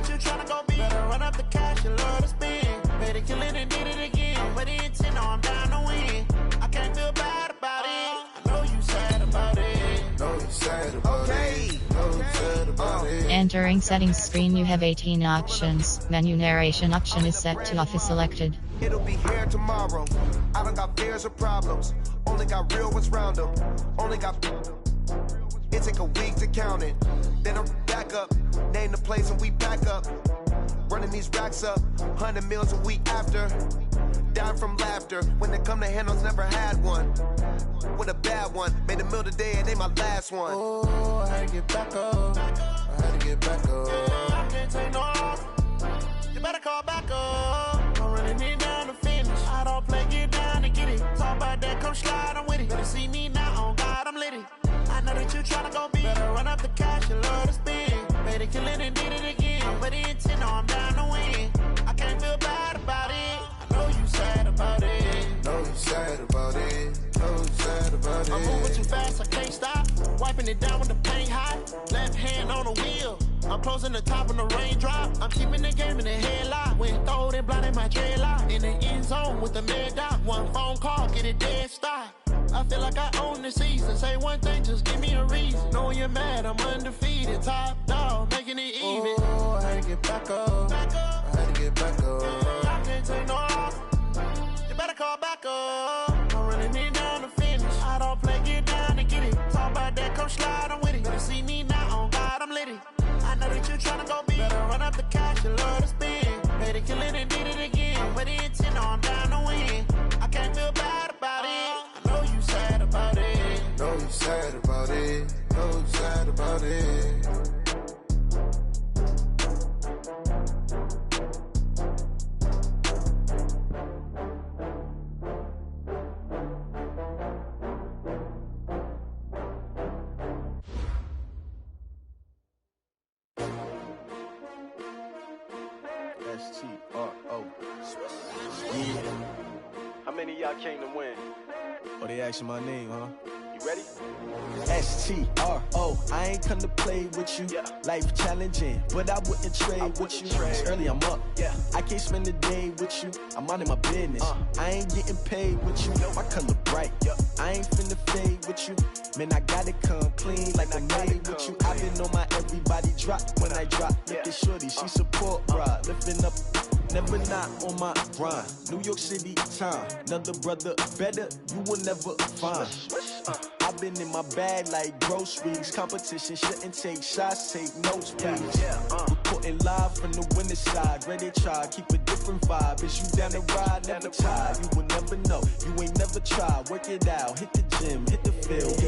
that you tryna go be. Better run up the cash and love to spend. Better kill it and did it again. But the intent, no, I'm down to win. I can't feel bad about it. I know you sad about it. Know you sad about it. Know you sad about it. Entering settings screen, you have 18 options. Menu narration option is set to off is selected. It'll be here tomorrow. I don't got fears or problems. Only got real ones round them. Only got. It take a week to count it. Then I'm back up. Name the place and we pack up. Running these racks up. 100 meals a week after. Down from laughter. When they come to handles, never had one. With a bad one. Made a meal today and ain't my last one. Oh, I had to get back up. I had to get back up. I can't take no off. You better call back up. I'm running it down to finish. I don't play, get down to get it. Talk about that, come slide, I'm with it. Better see me now, on God, I'm litty. I know that you tryna go be. Better run up the cash and love to spend. Better kill it and did it again. But the intent, no, I'm down to win. I can't feel bad about it. I know you sad about it. Know you sad about it. Know you sad about it. I'm moving too fast, I can't stop. Wiping it down with the paint hot. Left hand on the wheel. I'm closing the top when the raindrop. I'm keeping the game in the headlock. When throwed and blinded my dreadlock. In the end zone with the mad dot. One phone call, get it dead stop. I feel like I own the season. Say one thing, just give me a reason. Knowing you're mad, I'm undefeated. Top dog, making it even. Oh, I had to get back up. I had to get back up. I can't take no off. You better call back up. I'm running it down to finish. I don't play, get down to get it. Talk about that, come slide, I'm with it. Better see me now, on God, I'm litty. I know that you tryna go be. Better run up the cash and love to spend. Better kill it and did it again. But the intent, no, I'm down to win. I can't feel bad about it. I know you sad about it. Know you sad about it. Know you sad about it. S-T-R-O. Yeah. How many of y'all came to win? Oh, they asking my name, huh? You ready? S-T-R-O. I ain't come to play with you. Life challenging, but I wouldn't trade with you. It's early, I'm up. I can't spend the day with you. I'm out of my business. I ain't getting paid with you. My color bright. I ain't finna fade with you. Man, I gotta come clean like I made with you. I've been on my everybody drop when I drop. Look at shorty, she support ride. Lifting up, never not on my grind. New York City time, another brother better, you will never find. I've been in my bag like groceries. Competition shouldn't take shots, take notes, please. Reporting live from the winter side. Ready to try, keep a different vibe. Is you down the ride, never tired. You will never know, you ain't never tried. Work it out, hit the gym, hit the field.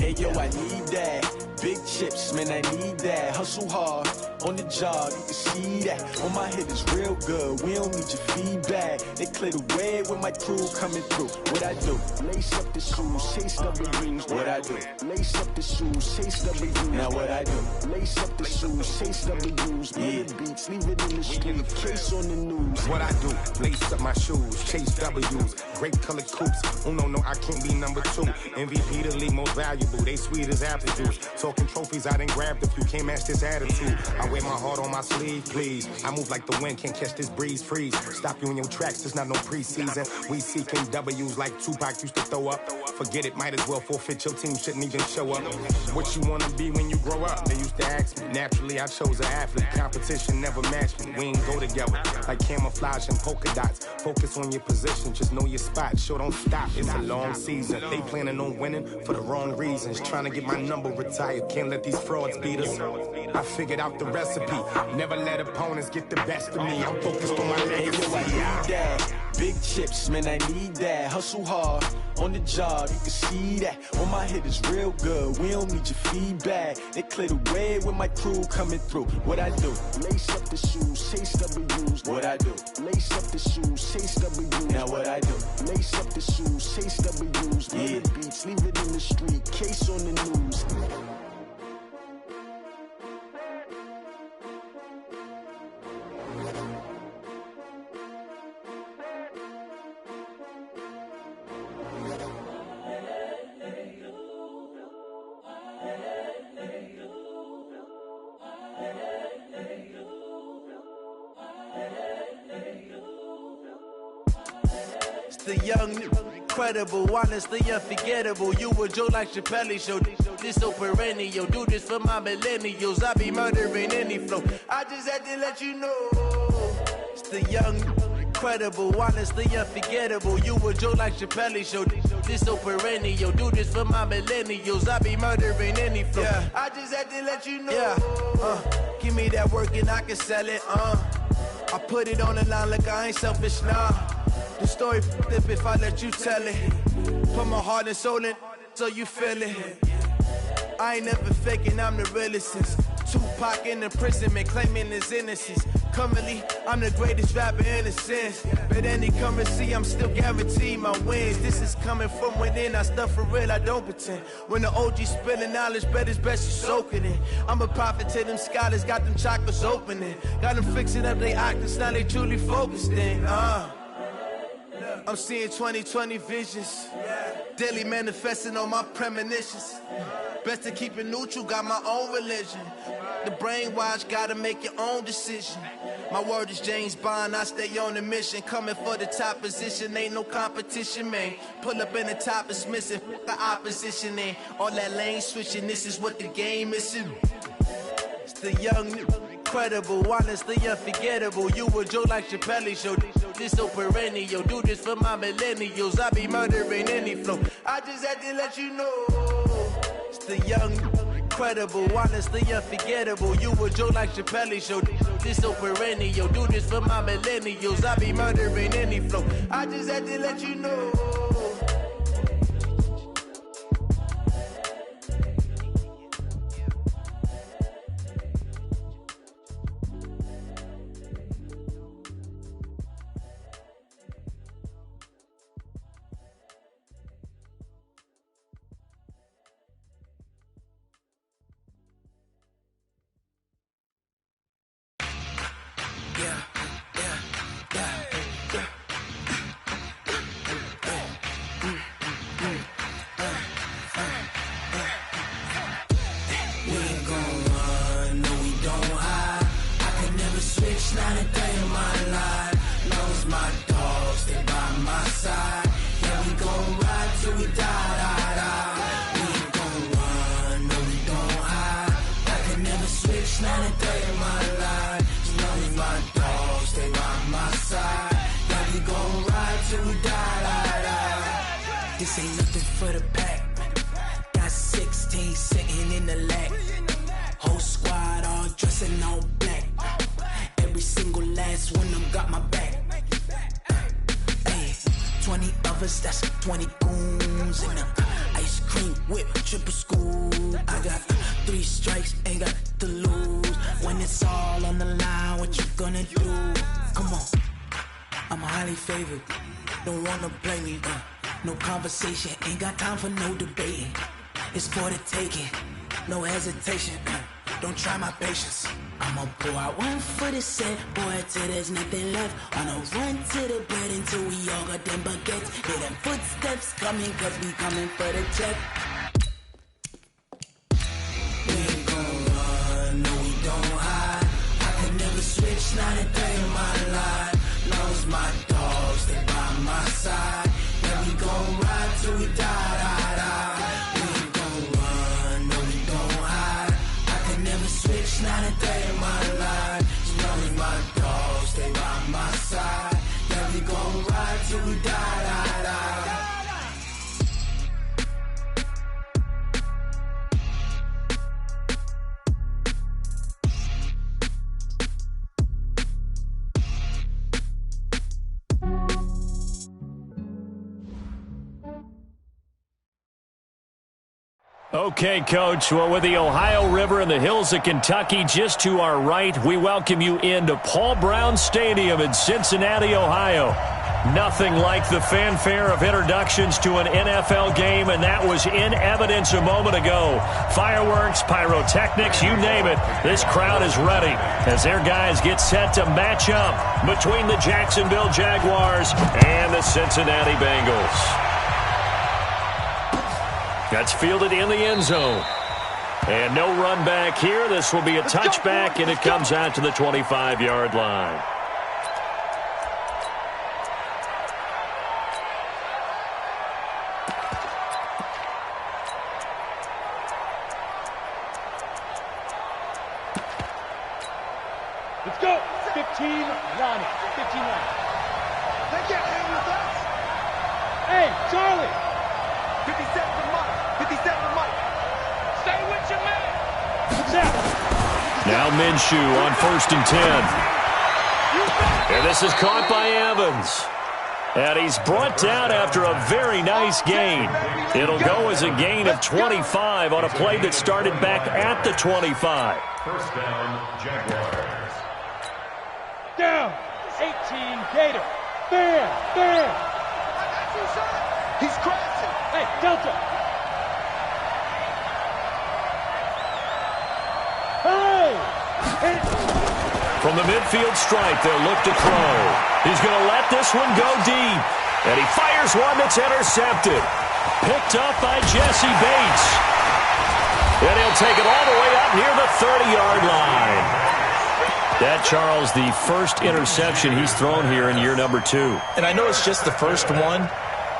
Hey yo, I need that. Big chips, man, I need that. Hustle hard, on the job, you can see that. On my head is real good, we don't need your feedback. They clear the way with my crew coming through. What I do? Lace up the shoes, chase W's. What I do? Lace up the shoes, chase W's. Now what I do? Lace up the shoes, chase W's. Yeah, beats, leave it in the street, case on the news. What I do? Lace up my shoes, chase W's. Great colored coops. Oh no, I can't be number 2. MVP the league most valuable. They sweet as apple juice. Talking trophies, I done grabbed a few. Can't match this attitude. I wear my heart on my sleeve, please. I move like the wind, can't catch this breeze. Freeze. Stop you in your tracks. There's not no preseason. We seeking W's like Tupac used to throw up. Forget it, might as well forfeit. Your team shouldn't even show up. What you wanna be when you grow up? They used to ask me. Naturally, I chose an athlete. Competition never matched me. We ain't go together like camouflage and polka dots. Focus on your position, just know your spot. Sure, don't stop. It's a long season. They planning on winning for the wrong reasons. Trying to get my number retired. Can't let these frauds beat us. I figured out the recipe. Never let opponents get the best of me. I'm focused on my legacy. I need that. Big chips, man, I need that. Hustle hard, on the job, you can see that. On my head is real good, we don't need your feedback. They clear the way with my crew coming through. What I do? Lace up the shoes, chase W's. What I do? Lace up the shoes, chase W's. Now what I do? Lace up the shoes, chase W's. Yeah, beats, leave it in the street, case on the news. The young, incredible, honestly unforgettable. You a Joe like Chappelle show. This so perennial. Do this for my millennials. I be murdering any flow. I just had to let you know. It's the young, incredible, honestly unforgettable. You a Joe like Chappelle show. This so perennial. Do this for my millennials. I be murdering any flow. Yeah. I just had to let you know. Yeah. Give me that work and I can sell it. I put it on the line like I ain't selfish, nah. The story flip if I let you tell it. Put my heart and soul in so you feel it. I ain't never faking, I'm the realest since Tupac in imprisonment, claiming his innocence. Currently, I'm the greatest rapper in a sense. But any currency, I'm still guaranteed my wins. This is coming from within, I stuff for real, I don't pretend. When the OG spilling knowledge, bet it's best you soak it in. I'm a prophet to them scholars, got them chakras opening. Got them fixing up they octaves, now they truly focused in. I'm seeing 2020 visions. Daily manifesting on my premonitions. Best to keep it neutral, got my own religion. The brainwash, gotta make your own decision. My word is James Bond, I stay on the mission. Coming for the top position, ain't no competition, man. Pull up in the top, it's missing, the opposition in. All that lane switching, this is what the game is in. It's the young, incredible, honestly unforgettable. You a Joe like Chappelle show. This so perennial. Do this for my millennials. I be murdering any flow. I just had to let you know. It's the young, incredible, honestly unforgettable. You a Joe like Chappelle show. This so perennial. Do this for my millennials. I be murdering any flow. I just had to let you know. This ain't nothing for the pack. Got 16 sitting in the lag. Whole squad all dressing all black. Every single last one of them got my back. Hey, 20 of us, that's 20 goons in the ice cream whip, triple scoop. I got 3 strikes, ain't got to lose. When it's all on the line, what you gonna do? Come on, I'm highly favored. Don't wanna play me, no conversation, ain't got time for no debating. It's for the taking, no hesitation. Don't try my patience. I'ma pour out one for the set, boy, till there's nothing left. I'ma run to the bread until we all got them baguettes. Hear them footsteps coming, cause we coming for the check. We ain't gon' run, no we don't hide. I can never switch, not a day in my life. Knows my dogs, they by my side. Yeah, we gon' ride till we die. We ain't gon' run, no we don't hide. I can never switch, not a day in my life. As long as my dogs stay by my side. Yeah, we gon' ride till we die. Okay, Coach. Well, with the Ohio River and the hills of Kentucky just to our right, we welcome you into Paul Brown Stadium in Cincinnati, Ohio. Nothing like the fanfare of introductions to an NFL game, and that was in evidence a moment ago. Fireworks, pyrotechnics, you name it. This crowd is ready as their guys get set to match up between the Jacksonville Jaguars and the Cincinnati Bengals. That's fielded in the end zone. And no run back here. This will be a touchback, and it comes out to the 25-yard line. Let's go. 15, Ronnie. 15 left. They can't handle that. Hey, Charlie. 57 to Mike. 57 to Mike. Stay with your man. Snap. Now Minshew on 1st and 10. And this is caught by Evans. And he's brought down after a very nice gain. It'll go as a gain of 25 on a play that started back at the 25. First down, Jaguars. Down. 18, Gator. Bam. He's crashing. Hey, Delta. Hooray. From the midfield stripe, they'll look to throw. He's going to let this one go deep. And he fires one that's intercepted. Picked up by Jesse Bates. And he'll take it all the way up near the 30-yard line. That, Charles, the first interception he's thrown here in year number 2. And I know it's just the first one,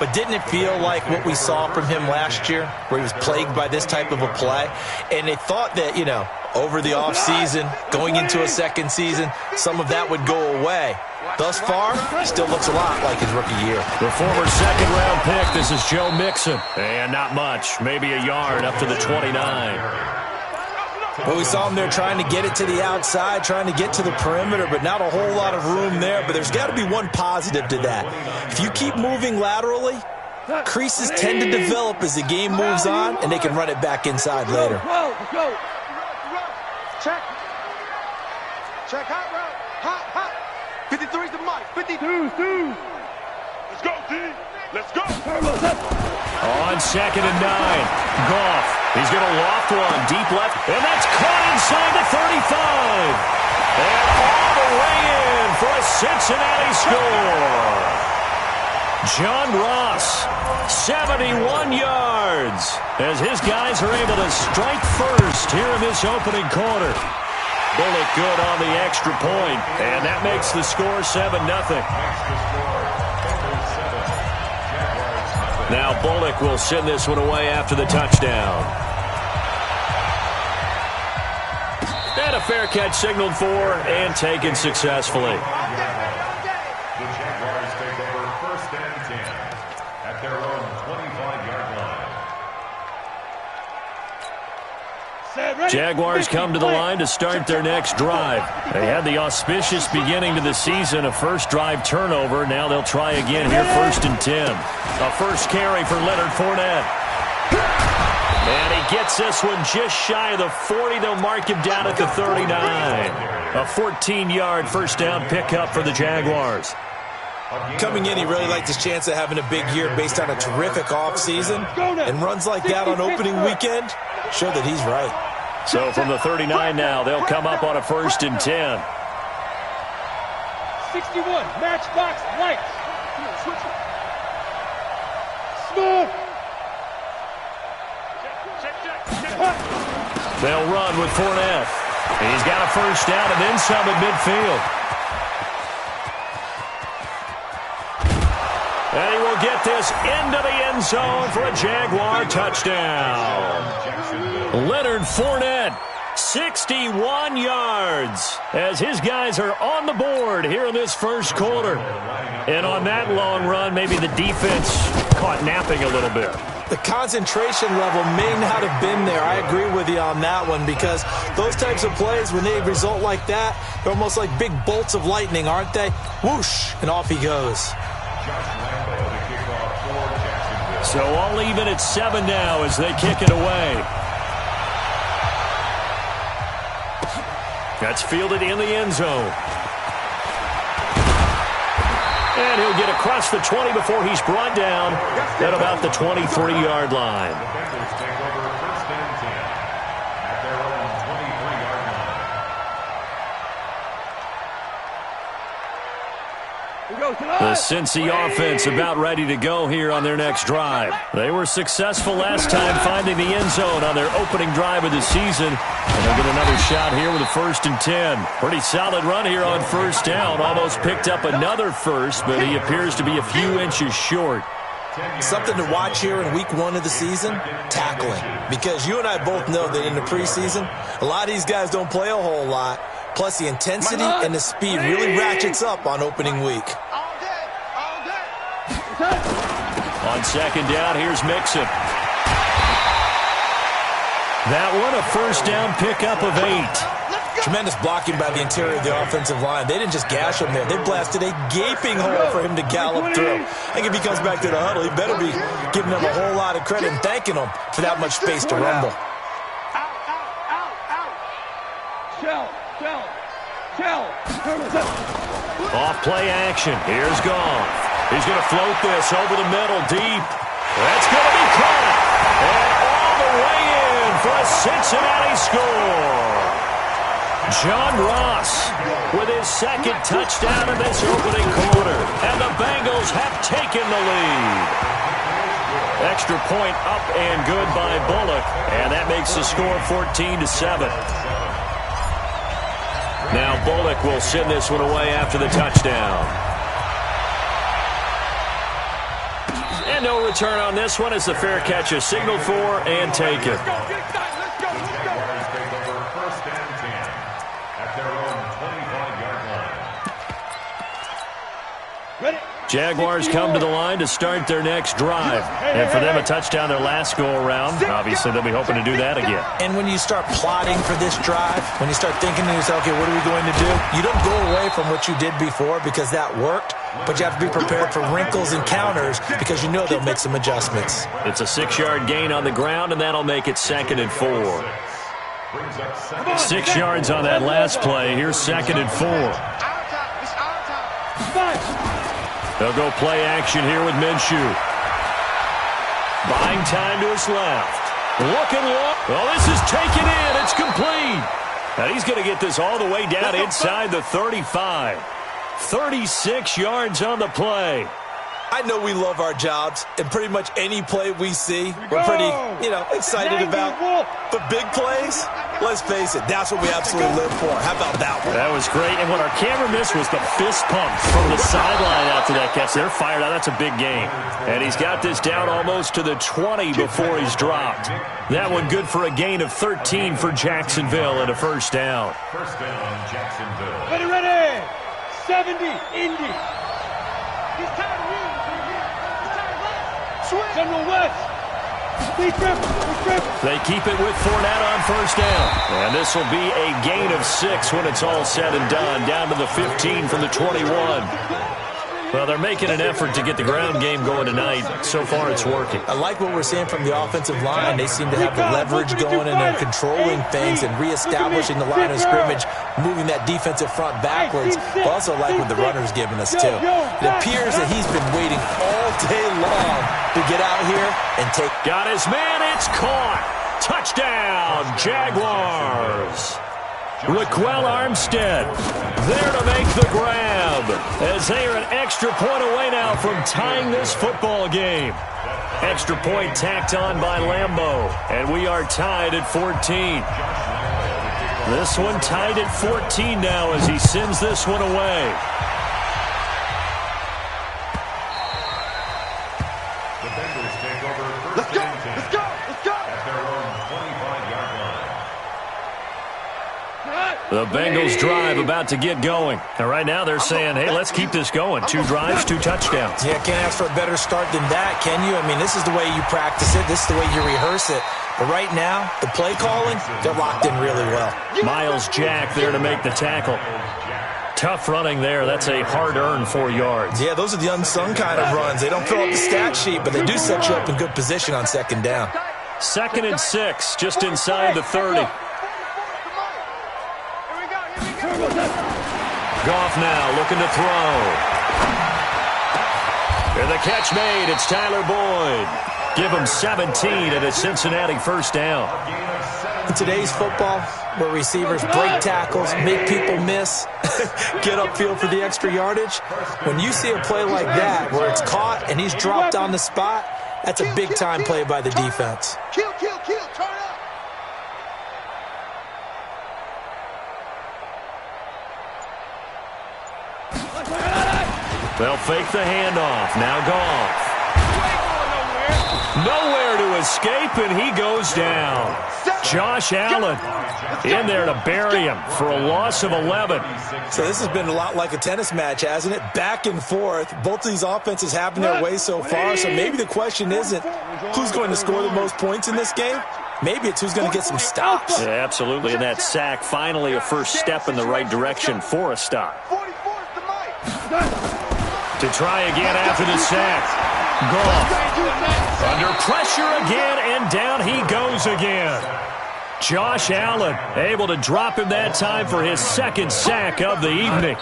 but didn't it feel like what we saw from him last year, where he was plagued by this type of a play? And they thought that, you know, over the offseason, going into a second season, some of that would go away. Thus far, still looks a lot like his rookie year. The former second-round pick, this is Joe Mixon. And not much, maybe a yard up to the 29. But we saw him there trying to get it to the outside, trying to get to the perimeter, but not a whole lot of room there. But there's got to be one positive to that. If you keep moving laterally, creases tend to develop as the game moves on, and they can run it back inside later. Go. Check. Hot route. Hot. 53's the Mike. 52. Let's go, D. Let's go. On 2nd and 9, Goff. He's going to loft one deep left, and that's caught inside the 35. And all the way in for a Cincinnati score. John Ross, 71 yards, as his guys are able to strike first here in this opening quarter. Bullock good on the extra point, and that makes the score 7-0. Now Bullock will send this one away after the touchdown. And a fair catch signaled for and taken successfully. The Jaguars take over 1st and 10 at their own 25-yard line. Jaguars come to the line to start their next drive. They had the auspicious beginning to the season, a first drive turnover. Now they'll try again here, 1st and 10. A first carry for Leonard Fournette. And he gets this one just shy of the 40. They'll mark him down at the 39. A 14-yard first down pickup for the Jaguars. Coming in, he really liked his chance of having a big year based on a terrific offseason. And runs like that on opening weekend show that he's right. So from the 39 now, they'll come up on a 1st and 10. 61, matchbox lights. Smooth. They'll run with Fournette. He's got a first down and then some at midfield. And he will get this into the end zone for a Jaguar touchdown. Leonard Fournette, 61 yards, as his guys are on the board here in this first quarter. And on that long run, maybe the defense caught napping a little bit. The concentration level may not have been there. I agree with you on that one, because those types of plays, when they result like that, they're almost like big bolts of lightning, aren't they? Whoosh, and off he goes. So all even at 7 now as they kick it away. That's fielded in the end zone. And he'll get across the 20 before he's brought down at about the 23-yard line. The Bengals take over 1st and 10 at their own 23-yard line. The Cincy offense about ready to go here on their next drive. They were successful last time finding the end zone on their opening drive of the season. And they'll get another shot here with a 1st and 10. Pretty solid run here on first down. Almost picked up another first, but he appears to be a few inches short. Something to watch here in week 1 of the season, tackling. Because you and I both know that in the preseason, a lot of these guys don't play a whole lot. Plus, the intensity and the speed really ratchets up on opening week. On second down, here's Mixon. That one, a first down pickup of 8. Tremendous blocking by the interior of the offensive line. They didn't just gash him there. They blasted a gaping hole for him to gallop through. I think if he comes back to the huddle, he better be giving them a whole lot of credit and thanking them for that much space to rumble. Off play action. Here's Goff. He's going to float this over the middle deep. That's going to be caught. And all the way in for a Cincinnati score. John Ross with his second touchdown in this opening quarter. And the Bengals have taken the lead. Extra point up and good by Bullock. And that makes the score 14-7. Now Bullock will send this one away after the touchdown. And no return on this one as the fair catch is signaled for and taken. Jaguars come to the line to start their next drive. And for them, a touchdown their last go-around. Obviously, they'll be hoping to do that again. And when you start plotting for this drive, when you start thinking to yourself, okay, what are we going to do? You don't go away from what you did before because that worked, but you have to be prepared for wrinkles and counters because you know they'll make some adjustments. It's a 6-yard gain on the ground, and that'll make it 2nd and 4. 6 yards on that last play. Here's 2nd and 4. They'll go play action here with Minshew. Buying time to his left. Looking long. Well, this is taken in. It's complete. And he's going to get this all the way down inside the 35. 36 yards on the play. I know we love our jobs, and pretty much any play we see, we're pretty, excited about. But big plays, let's face it, that's what we absolutely live for. How about that one? That was great, and what our camera missed was the fist pump from the sideline after that catch. They're fired out. That's a big game. And he's got this down almost to the 20 before he's dropped. That one good for a gain of 13 for Jacksonville and a first down. First down, Jacksonville. Ready. 70, Indy. General West. They keep it with Fournette on first down. And this will be a gain of 6 when it's all said and done. Down to the 15 from the 21. Well, they're making an effort to get the ground game going tonight. So far, it's working. I like what we're seeing from the offensive line. They seem to have the leverage going, and they're controlling things and reestablishing the line of scrimmage, moving that defensive front backwards. But also like what the runner's giving us, too. It appears that he's been waiting all day long to get out here and take. Got his man. It's caught. Touchdown, Jaguars. Raquel Armstead there to make the grab as they are an extra point away now from tying this football game. Extra point tacked on by Lambeau, and we are tied at 14. This one tied at 14 now as he sends this one away. The Bengals take over first and 10. Let's go! At their own 25-yard line. The Bengals drive about to get going. And right now they're saying, hey, let's keep this going. 2 drives, 2 touchdowns. Yeah, can't ask for a better start than that, can you? I mean, this is the way you practice it. This is the way you rehearse it. But right now, the play calling, they're locked in really well. Miles Jack there to make the tackle. Tough running there. That's a hard-earned 4 yards. Yeah, those are the unsung kind of runs. They don't fill up the stat sheet, but they do set you up in good position on second down. 2nd and 6, just inside the 30. Goff now looking to throw. And the catch made. It's Tyler Boyd. Give him 17 and a Cincinnati first down. In today's football, where receivers break tackles, make people miss, get upfield for the extra yardage, when you see a play like that where it's caught and he's dropped on the spot, that's a big-time play by the defense. Kill, turn up. They'll fake the handoff. Now Goff. Nowhere to to escape, and he goes down. Josh Allen in there to bury him for a loss of 11. So this has been a lot like a tennis match, hasn't it? Back and forth. Both of these offenses having their way so far, so maybe the question isn't who's going to score the most points in this game. Maybe it's who's going to get some stops. Yeah, absolutely, and that sack finally a first step in the right direction for a stop. To try again after the sack. Goff under pressure again, and down he goes again. Josh Allen able to drop him that time for his second sack of the evening.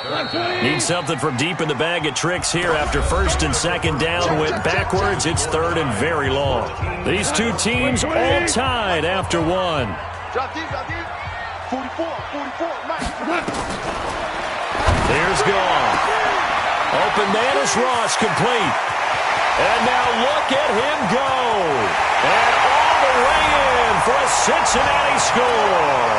Needs something from deep in the bag of tricks here after first and second down went backwards. It's third and very long. These two teams all tied after one. There's Goff. Open man is Ross, complete. And now look at him go. And all the way in for a Cincinnati score.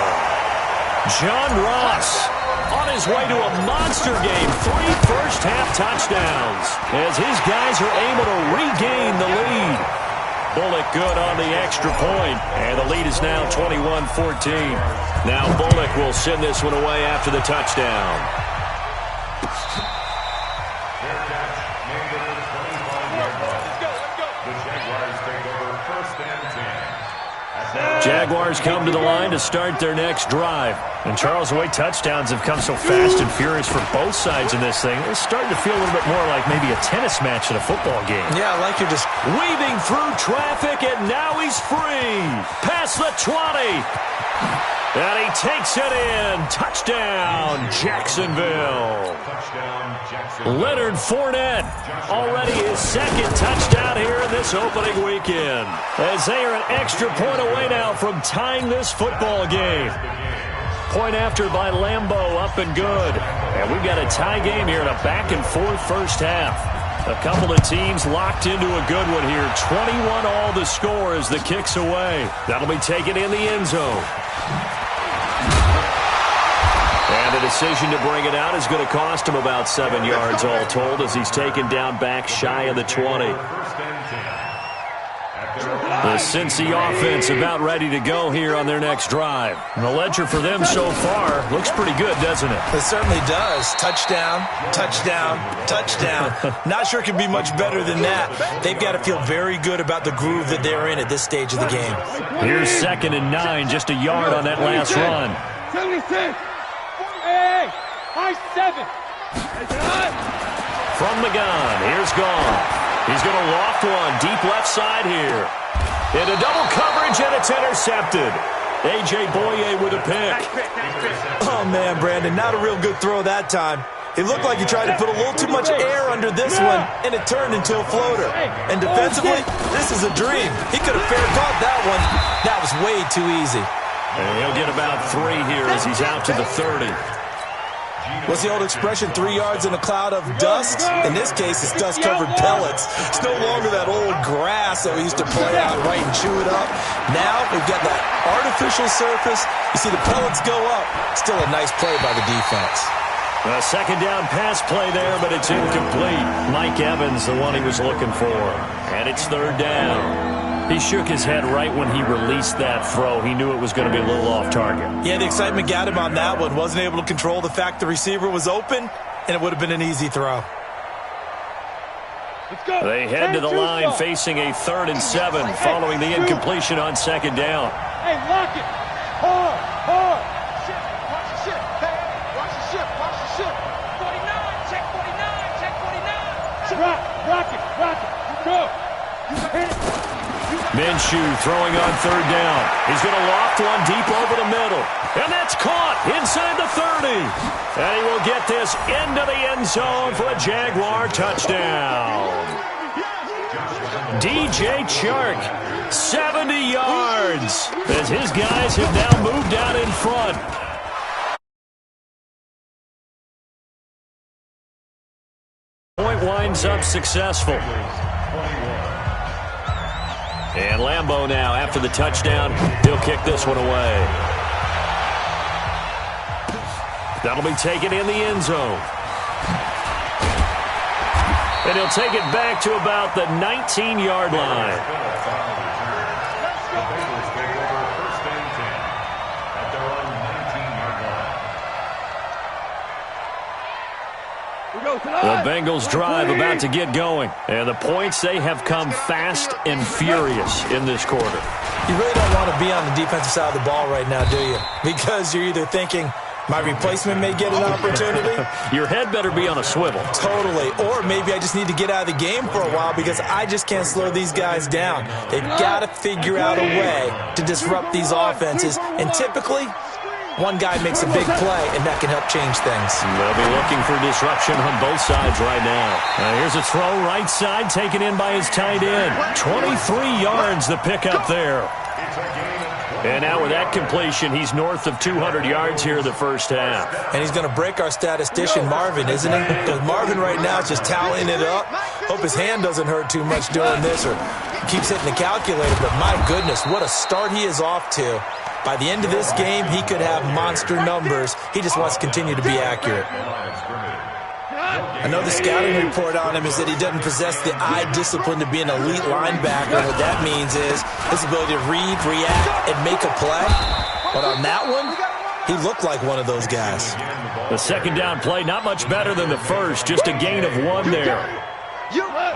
John Ross on his way to a monster game. 3 first-half touchdowns as his guys are able to regain the lead. Bullock good on the extra point, and the lead is now 21-14. Now Bullock will send this one away after the touchdown. Jaguars come to the line to start their next drive. And Charles, the way touchdowns have come so fast and furious for both sides in this thing, it's starting to feel a little bit more like maybe a tennis match in a football game. Yeah, like you're just weaving through traffic, and now he's free. Past the 20. And he takes it in. Touchdown, Jacksonville. Leonard Fournette, already his second touchdown here in this opening weekend. As they are an extra point away now from tying this football game. Point after by Lambeau, up and good. And we've got a tie game here in a back-and-forth first half. A couple of teams locked into a good one here. 21 all the score as the kick's away. That'll be taken in the end zone. And the decision to bring it out is going to cost him about 7 yards all told as he's taken down back shy of the 20. The Cincy offense about ready to go here on their next drive. And the ledger for them so far looks pretty good, doesn't it? It certainly does. Touchdown, touchdown, touchdown. Not sure it can be much better than that. They've got to feel very good about the groove that they're in at this stage of the game. Here's 2nd and 9, just a yard on that last run. 76. Hey, high 7. From the gun, here's Goff. He's going to loft one deep left side here. Into double coverage, and it's intercepted. A.J. Boye with a pick. Oh, man, Brandon, not a real good throw that time. It looked like he tried to put a little too much air under this one, and it turned into a floater. And defensively, this is a dream. He could have fair caught that one. That was way too easy. And he'll get about 3 here as he's out to the 30. What's the old expression, 3 yards in a cloud of dust? In this case, it's dust-covered pellets. It's no longer that old grass that we used to play out right and chew it up. Now we've got that artificial surface. You see the pellets go up. Still a nice play by the defense. A second down pass play there, but it's incomplete. Mike Evans, the one he was looking for. And it's 3rd down. He shook his head right when he released that throw. He knew it was going to be a little off target. Yeah, the excitement got him on that one. Wasn't able to control the fact the receiver was open, and it would have been an easy throw. Let's go. They head to the line facing a 3rd and 7 following the incompletion on 2nd down. Hey, lock it. Hard, hard. Watch the ship. Hey, watch the ship. Watch the ship. 49, check 49, check 49. Rock it. You go. You hit it. Minshew throwing on 3rd down. He's going to loft one deep over the middle. And that's caught inside the 30. And he will get this into the end zone for a Jaguar touchdown. DJ Chark, 70 yards, as his guys have now moved out in front. Point winds up successful. And Lambeau now, after the touchdown, he'll kick this one away. That'll be taken in the end zone. And he'll take it back to about the 19-yard line. Bengals take over first and 10 at their own 19-yard line. The Bengals drive about to get going. And the points, they have come fast and furious in this quarter. You really don't want to be on the defensive side of the ball right now, do you? Because you're either thinking, my replacement may get an opportunity. Your head better be on a swivel. Totally. Or maybe I just need to get out of the game for a while because I just can't slow these guys down. They've got to figure out a way to disrupt these offenses. And typically, one guy makes a big play, and that can help change things. They'll be looking for disruption on both sides right now. Here's a throw right side, taken in by his tight end. 23 yards the pickup there. And now with that completion, he's north of 200 yards here in the first half. And he's going to break our statistician, Marvin, isn't he? Because Marvin right now is just tallying it up. Hope his hand doesn't hurt too much doing this or keeps hitting the calculator. But my goodness, what a start he is off to. By the end of this game, he could have monster numbers. He just wants to continue to be accurate. I know the scouting report on him is that he doesn't possess the eye discipline to be an elite linebacker. What that means is his ability to read, react, and make a play. But on that one, he looked like one of those guys. The second down play, not much better than the first. Just a gain of 1 there.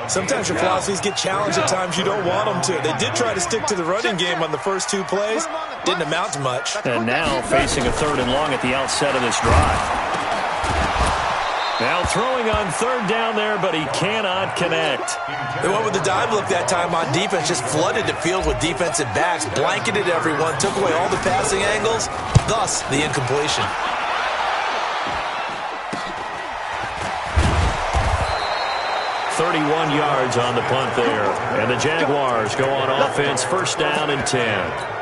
Sometimes your philosophies get challenged at times you don't want them to. They did try to stick to the running game on the first 2 plays. Didn't amount to much. And now facing a 3rd and long at the outset of this drive. Now throwing on 3rd down there, but he cannot connect. They went with the dive look that time on defense, just flooded the field with defensive backs, blanketed everyone, took away all the passing angles, thus the incompletion. .31 yards on the punt there. And the Jaguars go on offense, 1st down and 10.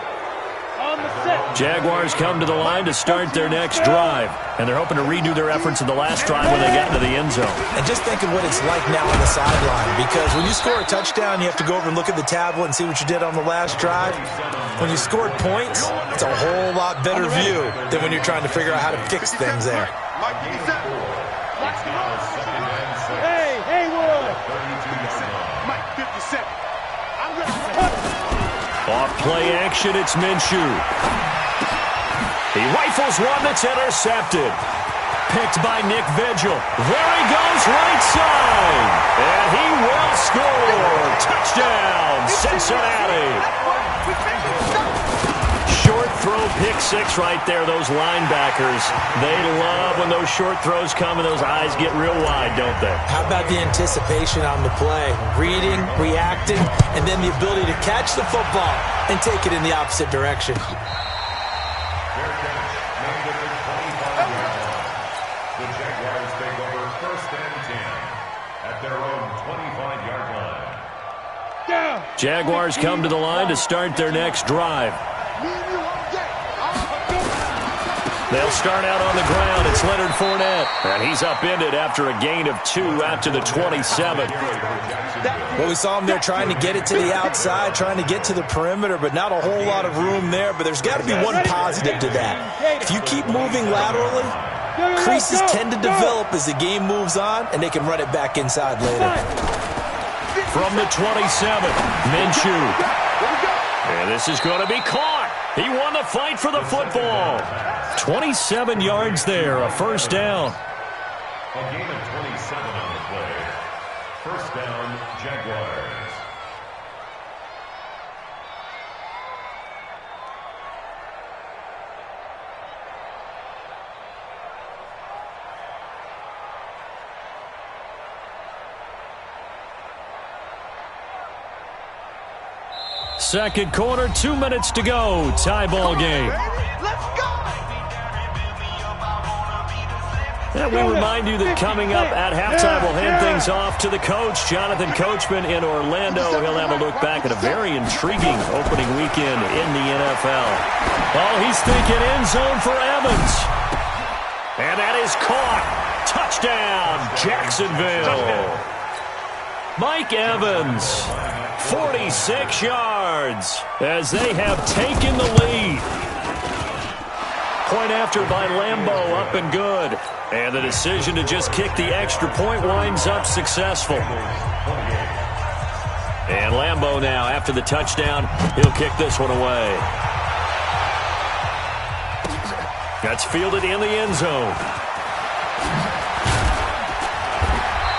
Jaguars come to the line to start their next drive. And they're hoping to redo their efforts in the last drive when they got into the end zone. And just think of what it's like now on the sideline. Because when you score a touchdown, you have to go over and look at the tablet and see what you did on the last drive. When you scored points, it's a whole lot better view than when you're trying to figure out how to fix things there. Off play action, it's Minshew. He rifles one that's intercepted. Picked by Nick Vigil. There he goes, right side. And he will score. Touchdown, Cincinnati. Short throw, pick 6 right there. Those linebackers, they love when those short throws come and those eyes get real wide, don't they? How about the anticipation on the play? Reading, reacting, and then the ability to catch the football and take it in the opposite direction. The Jaguars take over 1st and 10 at their own 25-yard line. Jaguars come to the line to start their next drive. They'll start out on the ground. It's Leonard Fournette. And he's upended after a gain of 2 out to the 27. Well, we saw him there trying to get it to the outside, trying to get to the perimeter, but not a whole lot of room there. But there's got to be one positive to that. If you keep moving laterally, creases tend to develop as the game moves on, and they can run it back inside later. From the 27, Minshew. And this is going to be caught. He won the fight for the football. 27 yards there, a 1st down. A gain of 27 on the play. 1st down, Jaguars. Second quarter, 2 minutes to go. Tie ball game. And we remind you that coming up at halftime, we'll hand things off to the coach, Jonathan Coachman in Orlando. He'll have a look back at a very intriguing opening weekend in the NFL. Oh, he's thinking end zone for Evans. And that is caught. Touchdown, Jacksonville. Mike Evans, 46 yards as they have taken the lead. Point after by Lambeau, up and good. And the decision to just kick the extra point winds up successful. And Lambeau now, after the touchdown, he'll kick this one away. That's fielded in the end zone.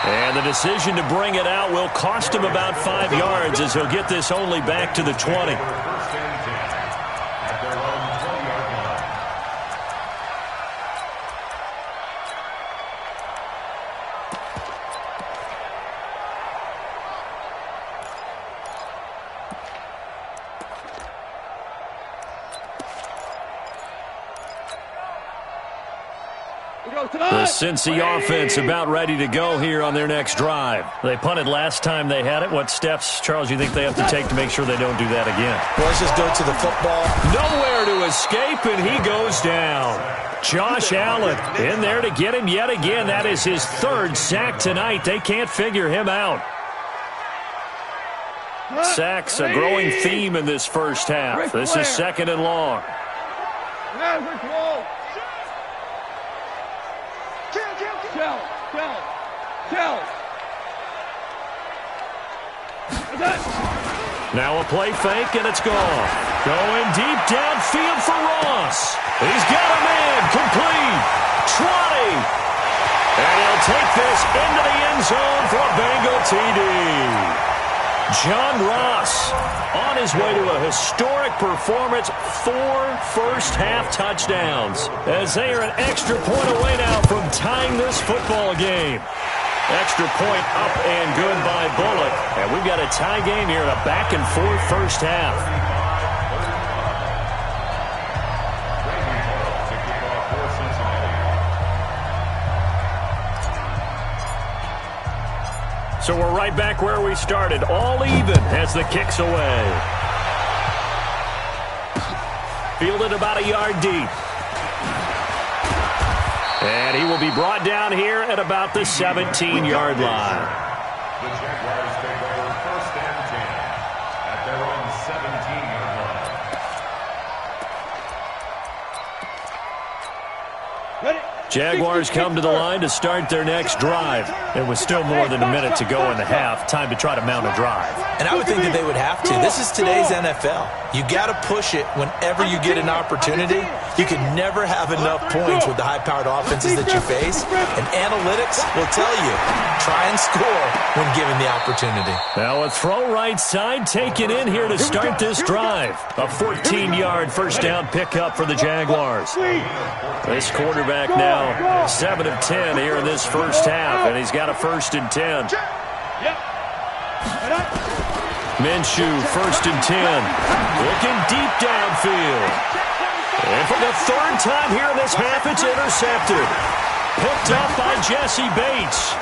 And the decision to bring it out will cost him about 5 yards as he'll get this only back to the 20. The Cincy offense about ready to go here on their next drive. They punted last time they had it. What steps, Charles, you think they have to take to make sure they don't do that again? Well, let's just go to the football. Nowhere to escape, and he goes down. Josh Allen in there to get him yet again. That is his 3rd sack tonight. They can't figure him out. Sacks, a growing theme in this first half. This is 2nd and long. Now a play fake, and it's gone. Going deep downfield for Ross. He's got a man, complete. 20. And he'll take this into the end zone for a Bengal TD. John Ross on his way to a historic performance, 4 first-half touchdowns, as they are an extra point away now from tying this football game. Extra point up and good by Bullock. And we've got a tie game here in a back-and-forth first half. So we're right back where we started, all even as the kick's away. Fielded about a yard deep. And he will be brought down here at about the 17-yard line. The Jaguars take over 1st and 10 at their own 17-yard line. Ready? Jaguars come to the line to start their next drive. It was still more than a minute to go in the half. Time to try to mount a drive. And I would think that they would have to. This is today's NFL. You got to push it whenever you get an opportunity. You can never have enough points with the high-powered offenses that you face. And analytics will tell you, try and score when given the opportunity. Now a throw right side taken in here to start this drive. A 14-yard first down pickup for the Jaguars. This quarterback now 7 of 10 here in this first half, and he's got a 1st and 10. Minshew, 1st and 10. Looking deep downfield. And for the 3rd time here in this half, it's intercepted. Picked up by Jesse Bates.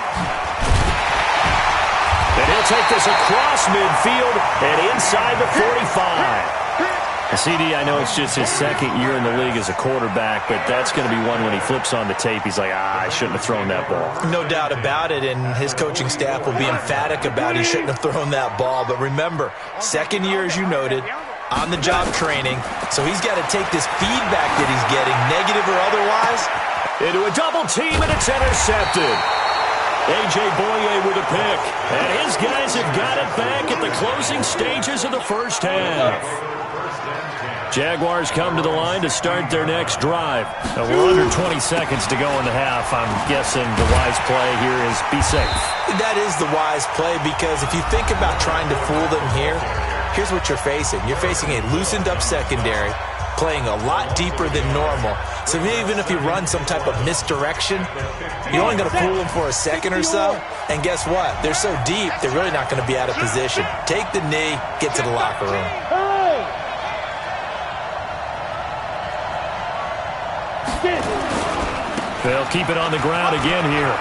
And he'll take this across midfield and inside the 45. CD, I know it's just his 2nd year in the league as a quarterback, but that's going to be one when he flips on the tape, he's like, I shouldn't have thrown that ball. No doubt about it, and his coaching staff will be emphatic about he shouldn't have thrown that ball. But remember, 2nd year, as you noted, on-the-job training, so he's got to take this feedback that he's getting, negative or otherwise. Into a double team, and it's intercepted. A.J. Boye with a pick, and his guys have got it back at the closing stages of the first half. Jaguars come to the line to start their next drive. Now we're under 20 seconds to go in the half. I'm guessing the wise play here is be safe. That is the wise play, because if you think about trying to fool them here, here's what you're facing. You're facing a loosened up secondary, playing a lot deeper than normal. So even if you run some type of misdirection, you're only going to fool them for a second or so. And guess what? They're so deep, they're really not going to be out of position. Take the knee, get to the locker room. They'll keep it on the ground again here.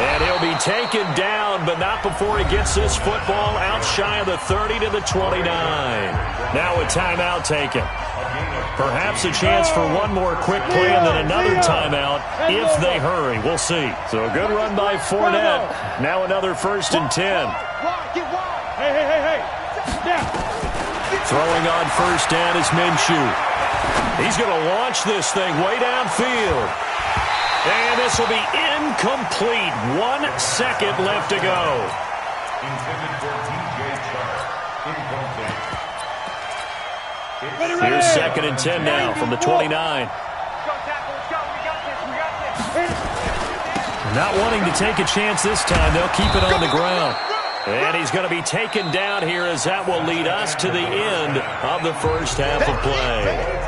And he'll be taken down, but not before he gets this football out shy of the 30 to the 29. Now a timeout taken. Perhaps a chance for one more quick play and then another timeout if they hurry. We'll see. So a good run by Fournette. Now another 1st and 10. Hey. Throwing on 1st down is Minshew. He's going to launch this thing way downfield. And this will be incomplete. 1 second left to go. intended for DJ Sharp. Incomplete. Here's 2nd and 10 now from the 29. Not wanting to take a chance this time, they'll keep it on the ground. And he's going to be taken down here as that will lead us to the end of the first half of play.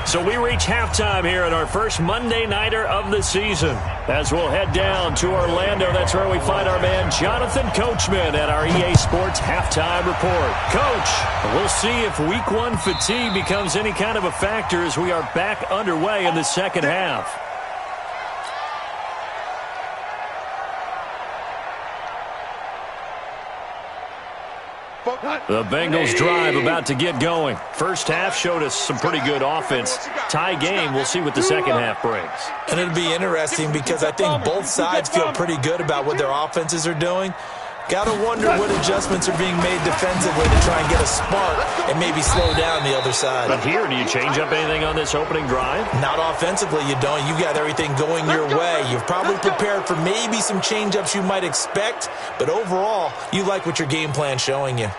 So we reach halftime here in our first Monday Nighter of the season. As we'll head down to Orlando, that's where we find our man Jonathan Coachman at our EA Sports Halftime Report. Coach, we'll see if Week 1 fatigue becomes any kind of a factor as we are back underway in the second half. The Bengals drive about to get going. First half showed us some pretty good offense. Tie game, we'll see what the second half brings. And it'll be interesting because I think both sides feel pretty good about what their offenses are doing. Got to wonder what adjustments are being made defensively to try and get a spark and maybe slow down the other side. But here, do you change up anything on this opening drive? Not offensively, you don't. You got everything going your way. You've probably prepared for maybe some change-ups you might expect, but overall, you like what your game plan's showing you.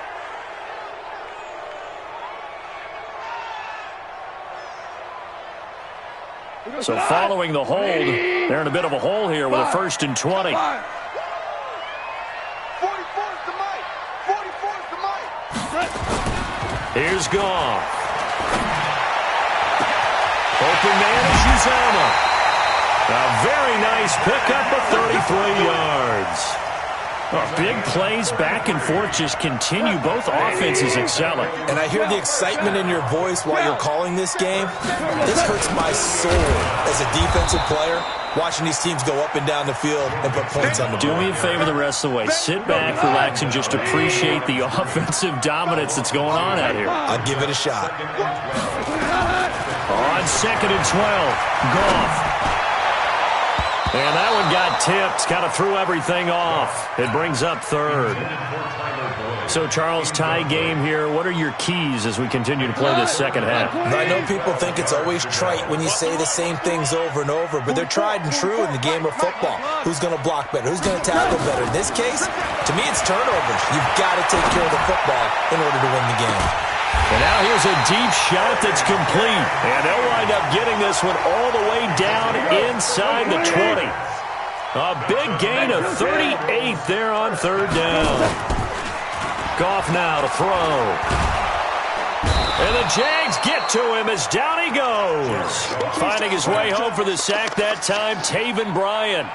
So following the hold, they're in a bit of a hole here with a 1st and 20. Here's Goff. Open man is Uzama. A very nice pickup of 33 yards. Big plays back and forth just continue. Both offenses excelling. And I hear the excitement in your voice while you're calling this game. This hurts my soul as a defensive player, watching these teams go up and down the field and put points on the board. Do me a favor the rest of the way. Sit back, relax, and just appreciate the offensive dominance that's going on out here. I'll give it a shot. On 2nd and 12, Goff. And that one got tipped, kind of threw everything off. It brings up 3rd. So, Charles, tie game here. What are your keys as we continue to play this second half? I know people think it's always trite when you say the same things over and over, but they're tried and true in the game of football. Who's going to block better? Who's going to tackle better? In this case, to me, it's turnovers. You've got to take care of the football in order to win the game. And now here's a deep shot that's complete. And they'll wind up getting this one all the way down inside the 20. A big gain of 38 there on 3rd down. Goff now to throw. And the Jags get to him as down he goes. Finding his way home for the sack that time, Taven Bryan.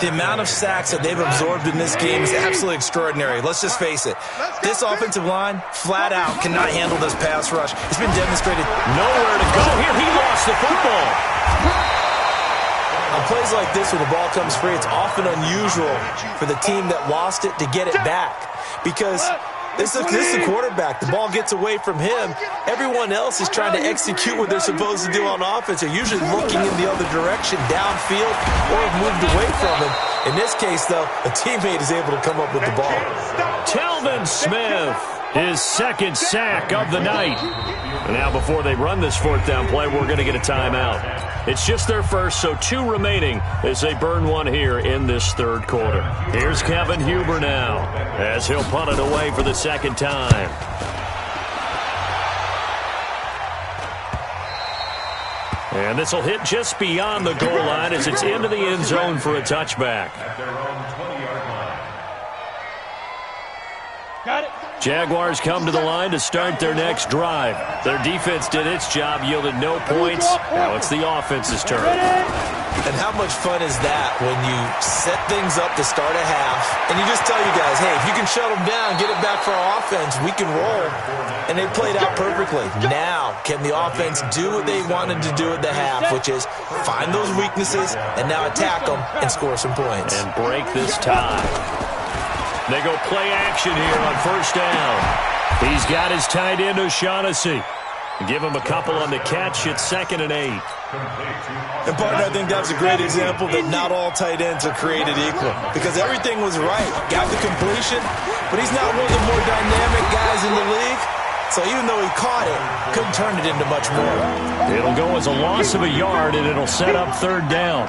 The amount of sacks that they've absorbed in this game is absolutely extraordinary. Let's just face it. This offensive line, flat out, cannot handle this pass rush. It's been demonstrated. Nowhere to go here. He lost the football. On plays like this where the ball comes free, it's often unusual for the team that lost it to get it back. Because this is the quarterback. The ball gets away from him. Everyone else is trying to execute what they're supposed to do on offense. They're usually looking in the other direction, downfield, or have moved away from him. In this case, though, a teammate is able to come up with the ball. Telvin Smith, his 2nd sack of the night. Now, before they run this 4th down play, we're going to get a timeout. It's just their first, so 2 remaining as they burn one here in this 3rd quarter. Here's Kevin Huber now as he'll punt it away for the 2nd time. And this will hit just beyond the goal line as it's into the end zone for a touchback. At their own 20-yard line. Got it. Jaguars come to the line to start their next drive. Their defense did its job, yielded no points. Now it's the offense's turn. And how much fun is that when you set things up to start a half and you just tell you guys, hey, if you can shut them down, get it back for our offense, we can roll. And they played out perfectly. Now, can the offense do what they wanted to do at the half, which is find those weaknesses and now attack them and score some points. And break this tie. They go play action here on 1st down. He's got his tight end, O'Shaughnessy. Give him a couple on the catch at 2nd and 8. And, partner, I think that's a great example that not all tight ends are created equal. Because everything was right. Got the completion, but he's not one of the more dynamic guys in the league. So even though he caught it, couldn't turn it into much more. It'll go as a loss of a yard, and it'll set up 3rd down.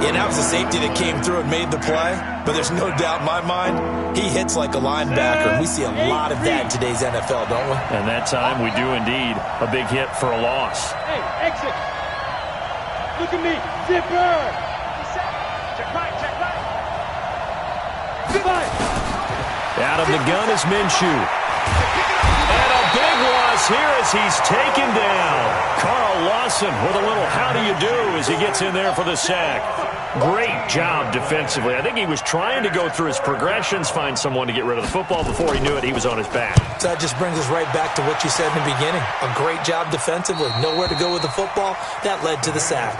Yeah, that was a safety that came through and made the play, but there's no doubt in my mind, he hits like a linebacker, and we see a lot of that in today's NFL, don't we? And that time we do indeed. A big hit for a loss. Hey, exit. Look at me. Zipper. Check right, check right. Zipper. Out of the gun is Minshew. And a big loss here as he's taken down. Carl Lawson with a little how do you do as he gets in there for the sack. Great job defensively. I think he was trying to go through his progressions, find someone to get rid of the football. Before he knew it, he was on his back. So that just brings us right back to what you said in the beginning. A great job defensively. Nowhere to go with the football. That led to the sack.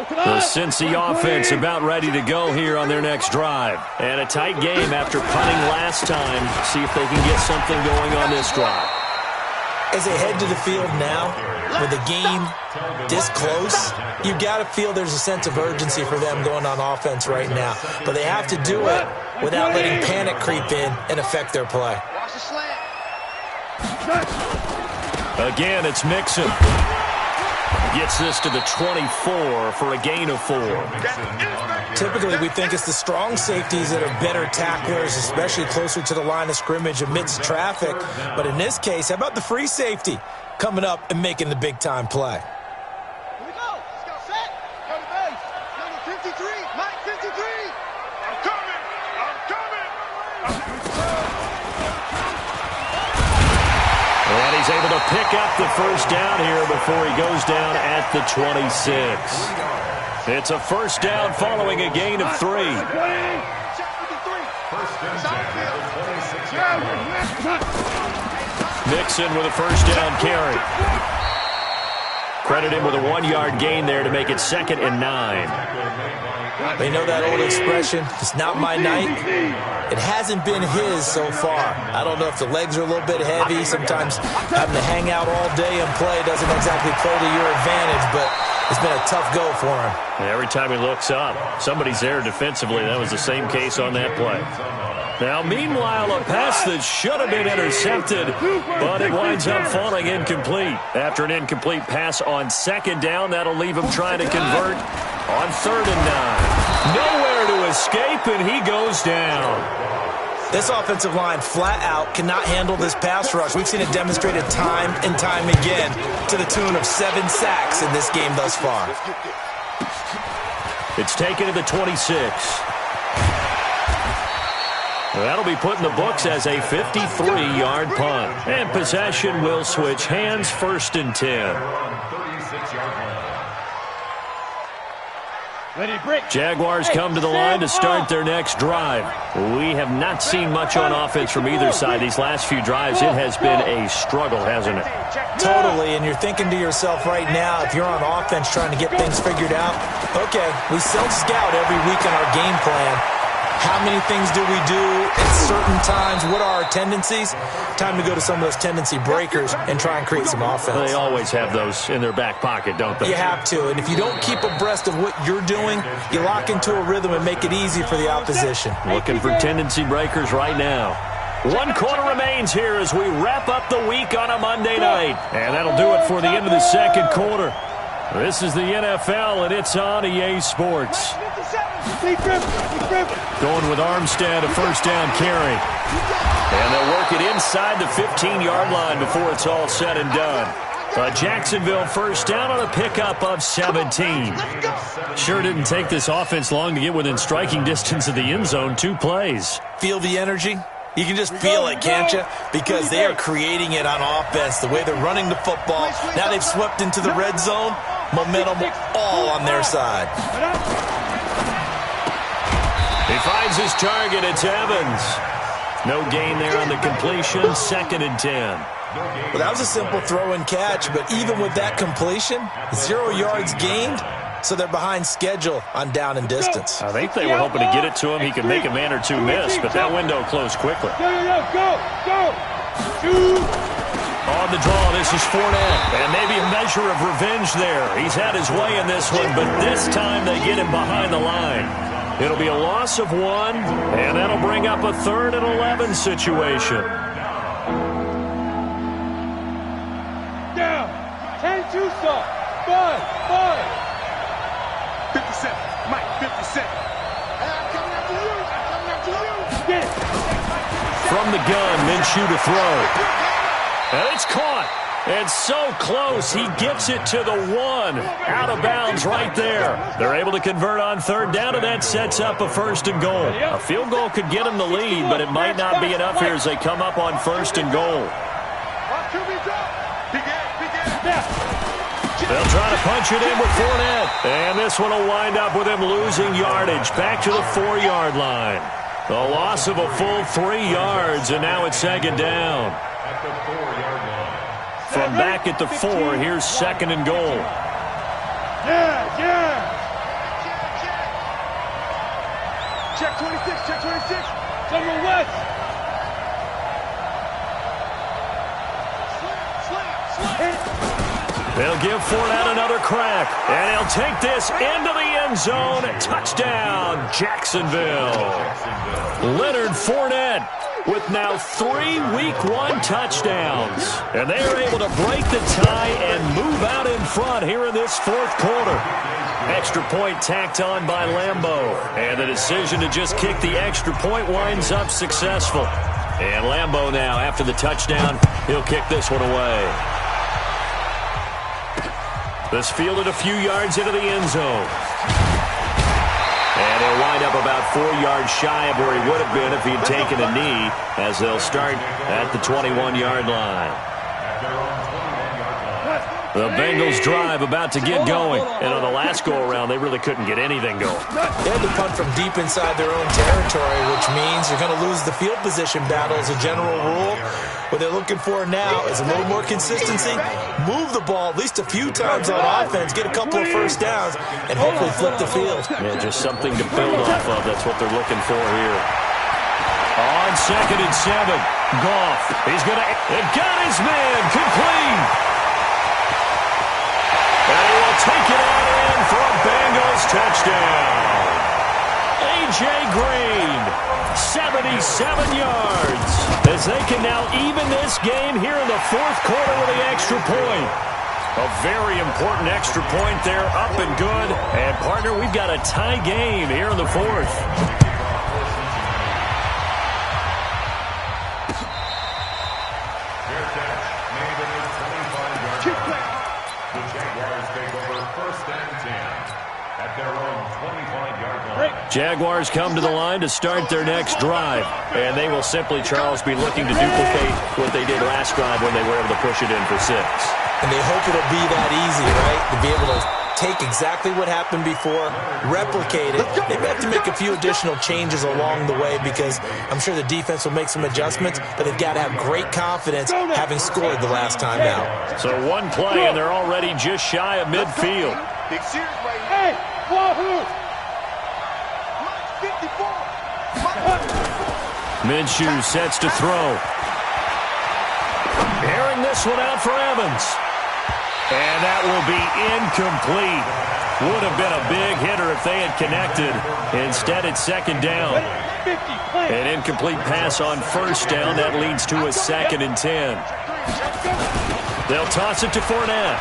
The Cincy offense about ready to go here on their next drive. And a tight game after punting last time. See if they can get something going on this drive. As they head to the field now, with the game this close, you've got to feel there's a sense of urgency for them going on offense right now. But they have to do it without letting panic creep in and affect their play. Again, it's Mixon. Gets this to the 24 for a gain of 4. Typically, we think it's the strong safeties that are better tacklers, especially closer to the line of scrimmage amidst traffic. But in this case, how about the free safety coming up and making the big-time play? Here we go. Let's go. Set. Go to base. Number 53. Mike 53. I'm coming. I'm coming. And he's able to pick up the first down here before he goes down at the 26. It's a first down following a gain of 3. Mixon with a first down carry. Credit him with a 1-yard gain there to make it 2nd and 9. They know that old expression, it's not my night. It hasn't been his so far. I don't know if the legs are a little bit heavy. Sometimes having to hang out all day and play doesn't exactly play to your advantage, but it's been a tough go for him. Every time he looks up, somebody's there defensively. That was the same case on that play. Now, meanwhile, a pass that should have been intercepted, but it winds up falling incomplete. After an incomplete pass on 2nd down, that'll leave him trying to convert on 3rd and 9. Nowhere to escape, and he goes down. This offensive line flat out cannot handle this pass rush. We've seen it demonstrated time and time again to the tune of 7 sacks in this game thus far. It's taken to the 26. That'll be put in the books as a 53-yard punt. And possession will switch hands, 1st and 10. Jaguars come to the line to start their next drive. We have not seen much on offense from either side. These last few drives, it has been a struggle, hasn't it? Totally, and you're thinking to yourself right now, if you're on offense trying to get things figured out, okay, we self-scout every week in our game plan. How many things do we do at certain times? What are our tendencies? Time to go to some of those tendency breakers and try and create some offense. They always have those in their back pocket, don't they? You have to, and if you don't keep abreast of what you're doing, you lock into a rhythm and make it easy for the opposition. Looking for tendency breakers right now. 1 quarter remains here as we wrap up the week on a Monday night. And that'll do it for the end of the 2nd quarter. This is the NFL, and it's on EA Sports. Going with Armstead, a first down carry. And they'll work it inside the 15-yard line before it's all said and done. A Jacksonville first down on a pickup of 17. Sure didn't take this offense long to get within striking distance of the end zone. 2 plays. Feel the energy? You can just feel it, can't you? Because they are creating it on offense, the way they're running the football. Now they've swept into the red zone. Momentum all on their side. He finds his target. It's Evans. No gain there on the completion. 2nd and 10. Well, that was a simple throw and catch, but even with that completion, 0 yards gained, so they're behind schedule on down and distance. I think they were hoping to get it to him. He could make a man or 2 miss, but that window closed quickly. On the draw, this is Fournette, and maybe a measure of revenge there. He's had his way in this one, but this time they get him behind the line. It'll be a loss of 1, and that'll bring up a 3rd and 11 situation. Down. 10 you saw. 5. 57. Mike, 57. I'm coming after you. Get. From the gun, Minshew to throw. And it's caught. And so close, he gets it to the 1. Out of bounds right there. They're able to convert on third down, and that sets up a 1st and goal. A field goal could get them the lead, but it might not be enough here as they come up on 1st and goal. They'll try to punch it in with Fournette. And this one will wind up with him losing yardage back to the 4-yard line. A loss of a full 3 yards, and now it's 2nd down. At the 4-yard line. From back at the 4, here's 2nd and goal. Yeah. Check 26, check 26. General West. They'll give Fournette another crack, and he'll take this into the end zone. Touchdown, Jacksonville. Leonard Fournette with now 3 Week 1 touchdowns. And they are able to break the tie and move out in front here in this 4th quarter. Extra point tacked on by Lambeau. And the decision to just kick the extra point winds up successful. And Lambeau now, after the touchdown, he'll kick this one away. This fielded a few yards into the end zone. And he'll wind up about 4 yards shy of where he would have been if he'd taken a knee, as they'll start at the 21-yard line. The Bengals drive about to get going. And on the last go-around, they really couldn't get anything going. They had to punt from deep inside their own territory, which means you're going to lose the field position battle as a general rule. What they're looking for now is a little more consistency, move the ball at least a few times on offense, get a couple of first downs, and hopefully flip the field. Yeah, just something to build off of. That's what they're looking for here. On 2nd and 7, Goff. He's going to... It got his man complete. And he will take it out in for a Bengals touchdown. A.J. Green, 77 yards, as they can now even this game here in the 4th quarter with the extra point. A very important extra point there, up and good. And, partner, we've got a tie game here in the 4th. Jaguars come to the line to start their next drive. And they will simply, Charles, be looking to duplicate what they did last drive when they were able to push it in for 6. And they hope it'll be that easy, right? To be able to take exactly what happened before, replicate it. They may have to make a few additional changes along the way because I'm sure the defense will make some adjustments, but they've got to have great confidence having scored the last time out. So 1 play, and they're already just shy of midfield. Big series right here. Hey, Wahoo! Minshew sets to throw. Airing this one out for Evans. And that will be incomplete. Would have been a big hitter if they had connected. Instead, it's 2nd down. An incomplete pass on 1st down. That leads to a 2nd and 10. They'll toss it to Fournette.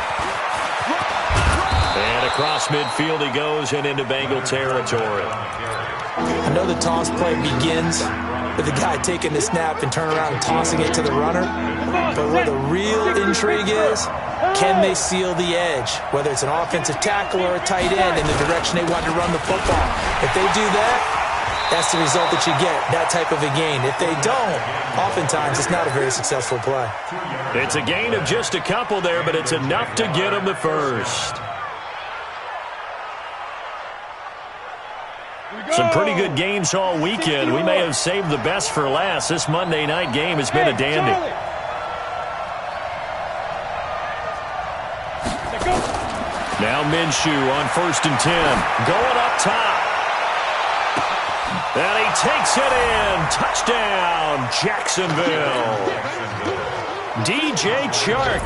And across midfield he goes and into Bengal territory. I know the toss play begins with the guy taking the snap and turn around and tossing it to the runner. But where the real intrigue is, can they seal the edge? Whether it's an offensive tackle or a tight end in the direction they want to run the football. If they do that, that's the result that you get, that type of a gain. If they don't, oftentimes it's not a very successful play. It's a gain of just a couple there, but it's enough to get them the first. Some pretty good games all weekend. We may have saved the best for last. This Monday night game has been a dandy. Now Minshew on 1st and 10. Going up top. And he takes it in. Touchdown, Jacksonville. DJ Chark,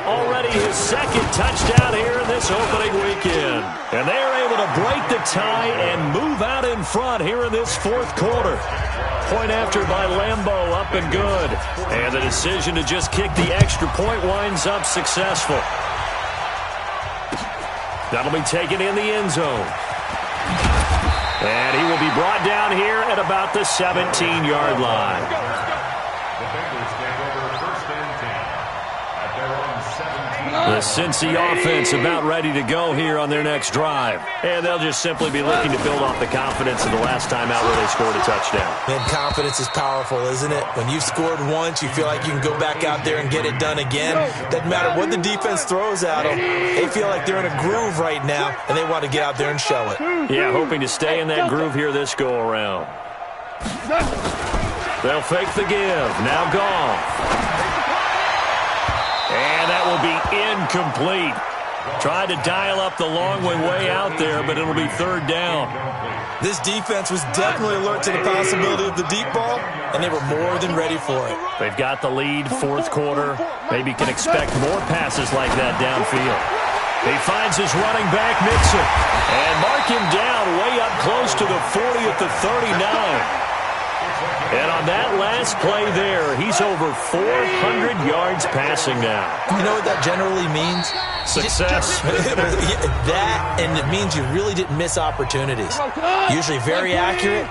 already his 2nd touchdown here in this opening weekend. And they are able to break the tie and move out in front here in this 4th quarter. Point after by Lambeau, up and good. And the decision to just kick the extra point winds up successful. That'll be taken in the end zone. And he will be brought down here at about the 17-yard line. The Bengals take over first and 10 at their own 17. The Cincy offense about ready to go here on their next drive. And they'll just simply be looking to build off the confidence of the last time out where they scored a touchdown. Man, confidence is powerful, isn't it? When you've scored once, you feel like you can go back out there and get it done again. Doesn't matter what the defense throws at them. They feel like they're in a groove right now, and they want to get out there and show it. Yeah, hoping to stay in that groove here this go-around. They'll fake the give. Now Goff. And that will be incomplete. Tried to dial up the long way out there, but it'll be third down. This defense was definitely alert to the possibility of the deep ball, and they were more than ready for it. They've got the lead, fourth quarter. Maybe can expect more passes like that downfield. He finds his running back, Mixon, and mark him down way up close to the 40 at the 39. And on that last play there, he's over 400 yards passing now. You know what that generally means? Success. That, and it means you really didn't miss opportunities. Usually very accurate.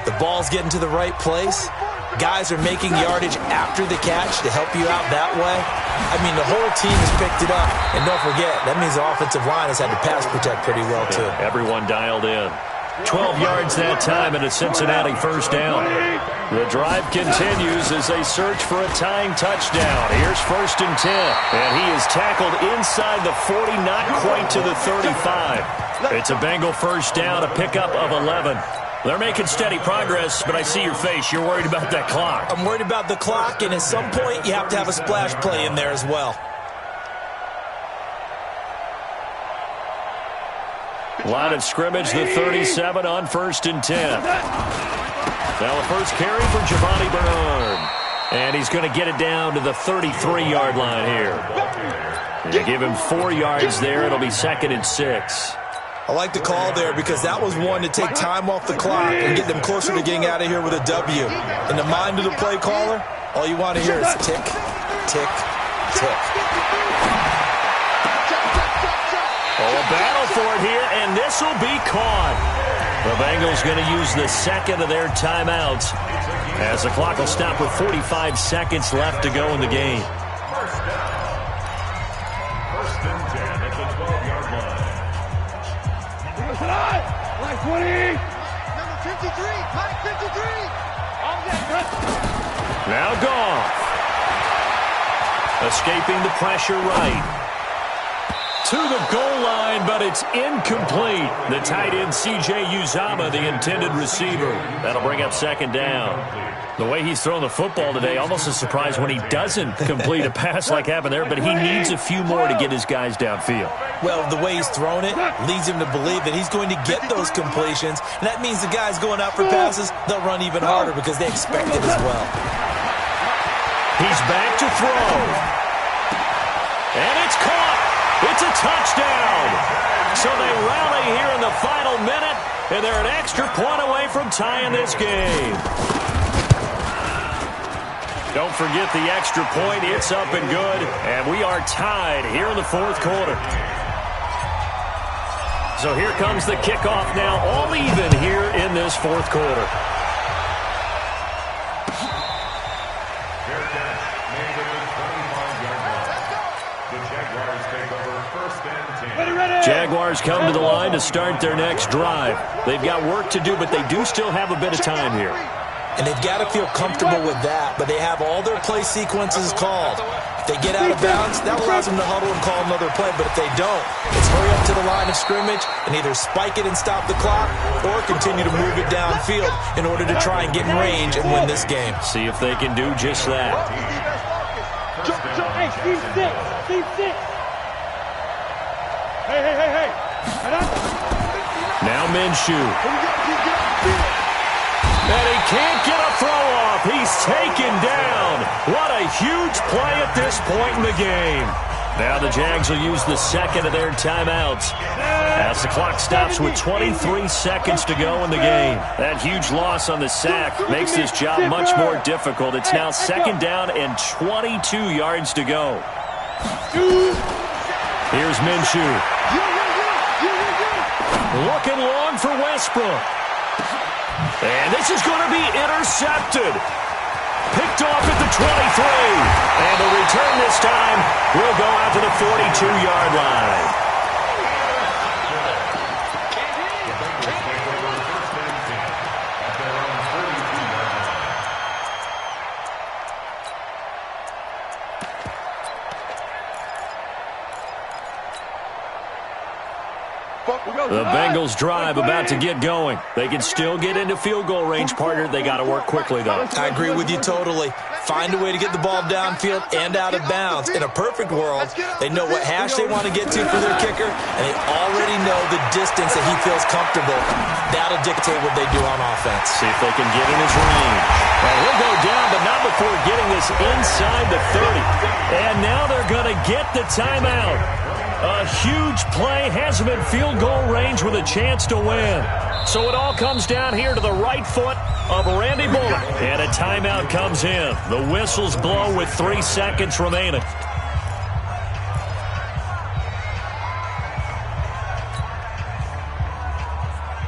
The ball's getting to the right place. Guys are making yardage after the catch to help you out that way. I mean, the whole team has picked it up. And don't forget, that means the offensive line has had to pass protect pretty well, too. Everyone dialed in. 12 yards that time and a Cincinnati first down. The drive continues as they search for a tying touchdown. Here's first and 10. And he is tackled inside the 40, not quite to the 35. It's a Bengal first down, a pickup of 11. They're making steady progress, but I see your face. You're worried about that clock. I'm worried about the clock, and at some point you have to have a splash play in there as well. Line of scrimmage, the 37 on first and 10. Now the first carry for Giovanni Bernard. And he's going to get it down to the 33-yard line here. They give him 4 yards there. It'll be second and 6. I like the call there because that was one to take time off the clock and get them closer to getting out of here with a W. In the mind of the play caller, all you want to hear is tick, tick, tick. Oh, a battle for it here, and this will be caught. The Bengals going to use the second of their timeouts as the clock will stop with 45 seconds left to go in the game. First and 10 at the 12-yard line. Line 20. Number 53. Line 53. On that. Now Goff. Escaping the pressure right. To the goal line, but it's incomplete. The tight end, C.J. Uzomah, the intended receiver. That'll bring up second down. The way he's thrown the football today, almost a surprise when he doesn't complete a pass like happened there, but he needs a few more to get his guys downfield. Well, the way he's thrown it leads him to believe that he's going to get those completions, and that means the guys going out for passes, they'll run even harder because they expect it as well. He's back to throw. And it's caught. It's a touchdown. So they rally here in the final minute, and they're an extra point away from tying this game. Don't forget the extra point. It's up and good, and we are tied here in the fourth quarter. So here comes the kickoff now, all even here in this fourth quarter. Jaguars come to the line to start their next drive. They've got work to do, but they do still have a bit of time here. And they've got to feel comfortable with that, but they have all their play sequences called. If they get out of bounds, that allows them to huddle and call another play, but if they don't, it's hurry up to the line of scrimmage and either spike it and stop the clock or continue to move it downfield in order to try and get in range and win this game. See if they can do just that. Hey, Steve 6. Steve 6. Hey. Now Minshew. And he can't get a throw off. He's taken down. What a huge play at this point in the game. Now the Jags will use the second of their timeouts as the clock stops with 23 seconds to go in the game. That huge loss on the sack makes this job much more difficult. It's now second down and 22 yards to go. Here's Minshew. Looking long for Westbrook. And this is going to be intercepted. Picked off at the 23. And the return this time will go out to the 42-yard line. The Bengals drive about to get going. They can still get into field goal range, partner. They got to work quickly, though. I agree with you totally. Find a way to get the ball downfield and out of bounds. In a perfect world, they know what hash they want to get to for their kicker, and they already know the distance that he feels comfortable. That'll dictate what they do on offense. See if they can get in his range. Well, he'll go down, but not before getting this inside the 30. And now they're going to get the timeout. A huge play, has him in field goal range with a chance to win. So it all comes down here to the right foot of Randy Bullock. And a timeout comes in. The whistles blow with 3 seconds remaining.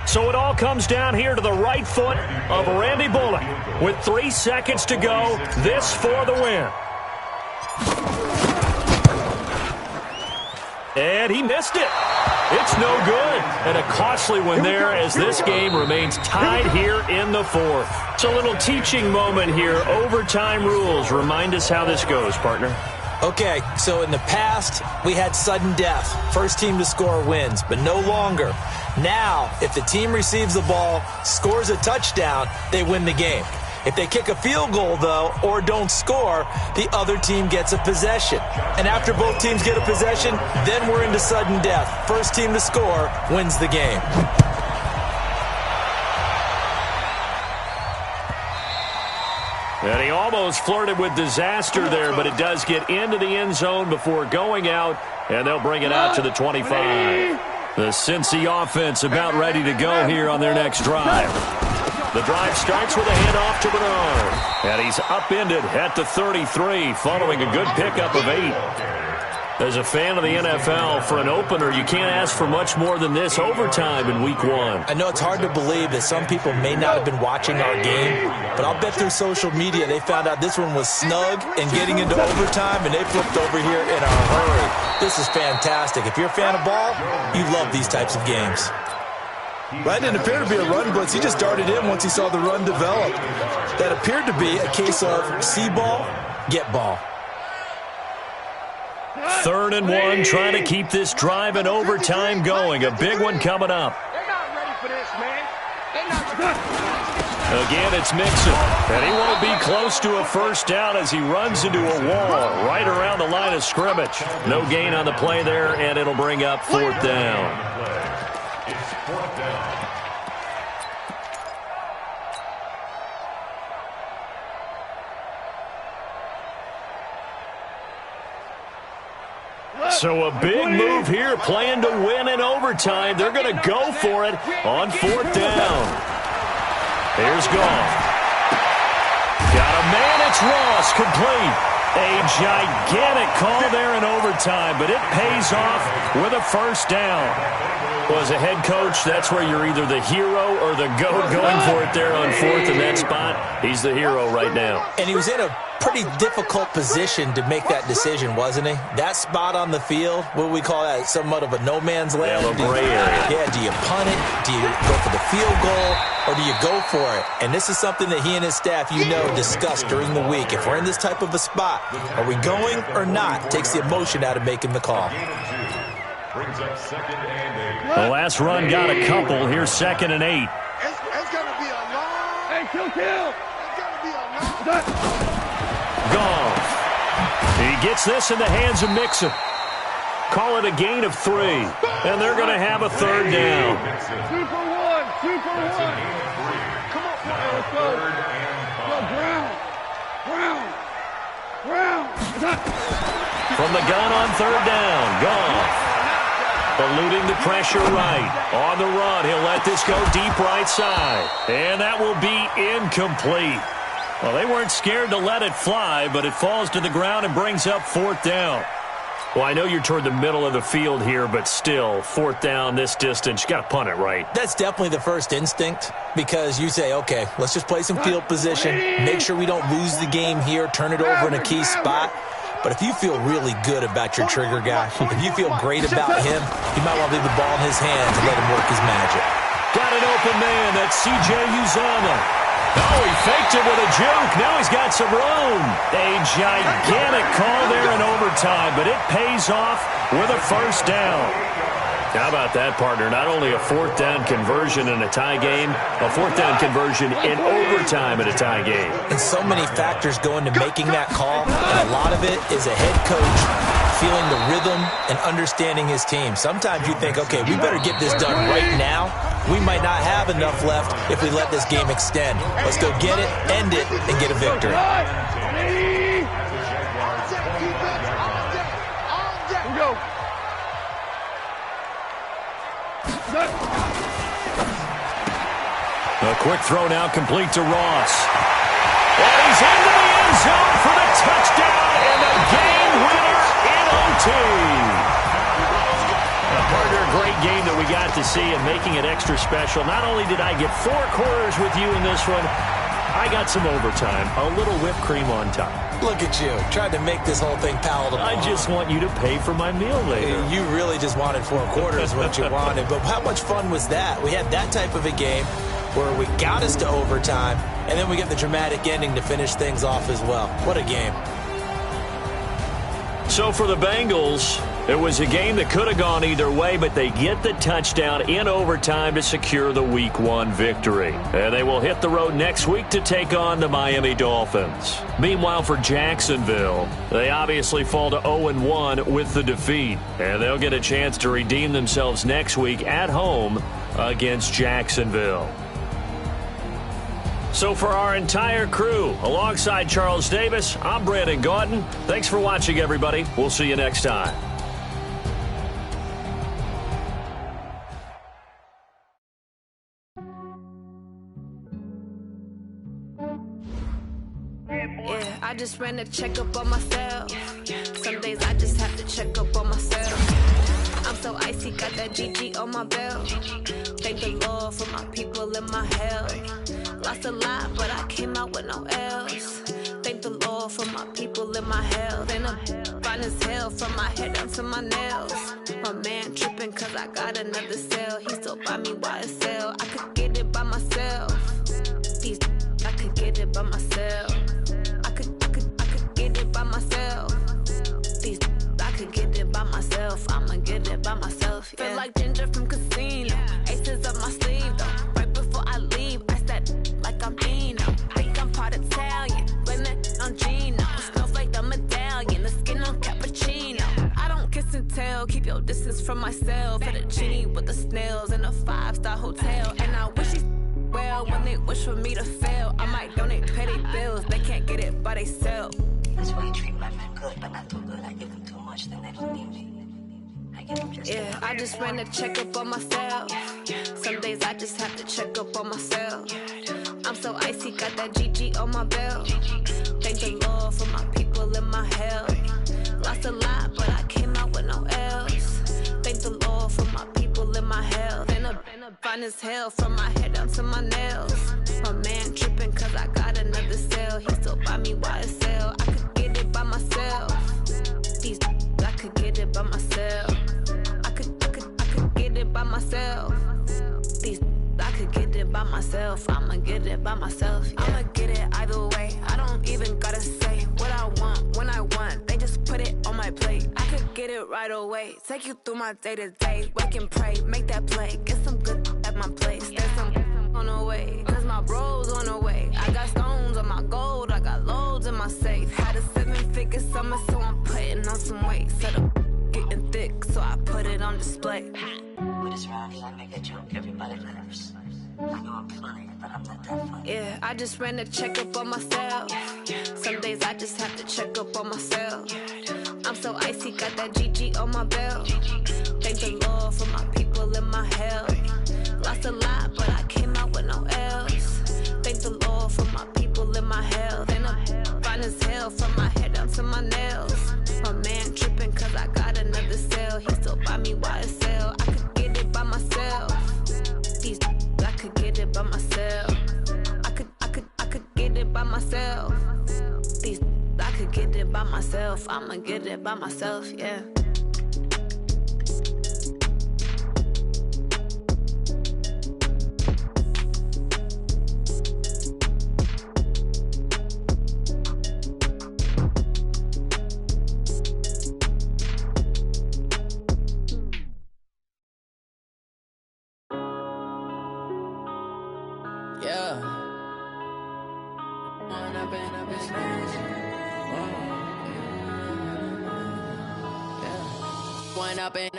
So it all comes down here to the right foot of Randy Bullock. With 3 seconds to go, this for the win. And he missed it. It's no good. And a costly one there as this game remains tied here in the 4th. It's a little teaching moment here. Overtime rules. Remind us how this goes, partner. Okay, so in the past, we had sudden death. First team to score wins, but no longer. Now, if the team receives the ball, scores a touchdown, they win the game. If they kick a field goal, though, or don't score, the other team gets a possession. And after both teams get a possession, then we're into sudden death. First team to score wins the game. And he almost flirted with disaster there, but it does get into the end zone before going out, and they'll bring it out to the 25. The Cincy offense about ready to go here on their next drive. The drive starts with a handoff to Bernard. And he's upended at the 33 following a good pickup of 8. As a fan of the NFL, for an opener, you can't ask for much more than this overtime in Week 1. I know it's hard to believe that some people may not have been watching our game, but I'll bet through social media they found out this one was snug and getting into overtime, and they flipped over here in a hurry. This is fantastic. If you're a fan of ball, you love these types of games. That didn't appear to be a run blitz. He just darted in once he saw the run develop. That appeared to be a case of see ball, get ball. 3rd and 1, trying to keep this drive in overtime going. A big one coming up. They're not ready for this, man. They're not. Again, it's Mixon. And he won't be close to a first down as he runs into a wall right around the line of scrimmage. No gain on the play there, and it'll bring up 4th down. So a big move here, playing to win in overtime. They're going to go for it on 4th down. Here's Goff. Got a man, it's Ross, complete. A gigantic call there in overtime, but it pays off with a first down. Well, as a head coach, that's where you're either the hero or the GOAT going for it there on 4th in that spot. He's the hero right now. And he was in a pretty difficult position to make that decision, wasn't he? That spot on the field, what we call that, somewhat of a no man's land. Yeah, a gray area. Yeah, do you punt it? Do you go for the field goal? Or do you go for it? And this is something that he and his staff, discussed during the week. If we're in this type of a spot, are we going or not? Takes the emotion out of making the call. The last run got a couple. Here's 2nd and 8. It's going to be a long. Hey, kill. It's going to be a long. Goff. He gets this in the hands of Mixon. Call it a gain of 3. And they're going to have a 3rd down. 2 for 1. 2 for 1. Come on, let's go. Go, Brown. From the gun on 3rd down, Goff. Eluding the pressure right. On the run, he'll let this go deep right side. And that will be incomplete. Well, they weren't scared to let it fly, but it falls to the ground and brings up 4th down. Well, I know you're toward the middle of the field here, but still, 4th down, this distance, you got to punt it, right? That's definitely the first instinct because you say, okay, let's just play some field position, make sure we don't lose the game here, turn it over in a key spot. But if you feel really good about your trigger guy, if you feel great about him, you might want to leave the ball in his hands and let him work his magic. Got an open man. That's C.J. Uzomah. Oh, he faked it with a juke. Now he's got some room. A gigantic call there in overtime, but it pays off with a first down. How about that, partner? Not only a 4th down conversion in a tie game, a 4th down conversion in overtime in a tie game. And so many factors go into making that call, and a lot of it is a head coach feeling the rhythm and understanding his team. Sometimes you think, okay, we better get this done right now. We might not have enough left if we let this game extend. Let's go get it, end it, and get a victory. A quick throw now complete to Ross. And he's into the end zone for the touchdown and the game winner in OT. Partner, a great game that we got to see and making it extra special. Not only did I get 4 quarters with you in this one, I got some overtime, a little whipped cream on top. Look at you, trying to make this whole thing palatable. I just want you to pay for my meal later. You really just wanted 4 quarters what you wanted, but how much fun was that? We had that type of a game where we got us to overtime, and then we get the dramatic ending to finish things off as well. What a game. So for the Bengals, it was a game that could have gone either way, but they get the touchdown in overtime to secure the Week 1 victory. And they will hit the road next week to take on the Miami Dolphins. Meanwhile, for Jacksonville, they obviously fall to 0-1 with the defeat. And they'll get a chance to redeem themselves next week at home against Jacksonville. So for our entire crew, alongside Charles Davis, I'm Brandon Gaudin. Thanks for watching, everybody. We'll see you next time. Yeah, I just ran a checkup on myself. Some days I just have to check up on myself. I'm so icy, got that GG on my belt. Thank the Lord for my people in my health. Lost a lot, but I came out with no else. Thank the Lord for my people in my health. And I'm fine as hell from my head down to my nails. My man tripping cause I got another cell. He still buy me YSL. I could get it by myself. These I could get it by myself. I could get it by myself. These I could get it by myself. I'ma get it by myself. Yeah. Feel like Ginger from Casino. Aces up my sleeve though. Right before I leave, I said like I'm Dino. Think I'm part Italian. Blame it on Gino. Smells like the medallion. The skin on cappuccino. I don't kiss and tell. Keep your distance from myself. Fettuccine with the snails in a 5-star hotel. And I wish he's well when they wish for me to fail. I might donate petty bills. They can't get it by themselves. That's why you treat my men good, but not too good. I give them too much, then they don't need me. Yeah, I just ran a checkup on myself. Some days I just have to check up on myself. I'm so icy, got that GG on my belt. Thank the Lord for my people in my health. Lost a lot, but I came out with no else. Thank the Lord for my people in my health. And I'm fine as hell from my head down to my nails. My man tripping cause I got another cell. He still buy me YSL. I could get it by myself. These I could get it by myself. I could get it by myself. These I could get it by myself. I'ma get it by myself. Yeah. I'ma get it either way. I don't even gotta say what I want when I want. They just put it on my plate. I could get it right away. Take you through my day to day. Wake and pray, make that play. Get some good at my place. There's some on the way. Cause my bro's on the way. I got stones on my gold. I got loads in my safe. Had a 7-figure summer, so I'm putting on some weight. Set up getting thick, so I put it on display. With this round here, I make a joke, everybody laughs. I know I'm funny, but I'm not that funny. Yeah, I just ran a checkup on myself. Some days I just have to check up on myself. I'm so icy, got that GG on my belt. Thank the Lord for my people in my health. Lost a lot, but I came out with no else. Thank the Lord for my people in my health. And I'm fine as hell from my head down to my nails. My man tripping cause I got myself. I'ma get it by myself, yeah.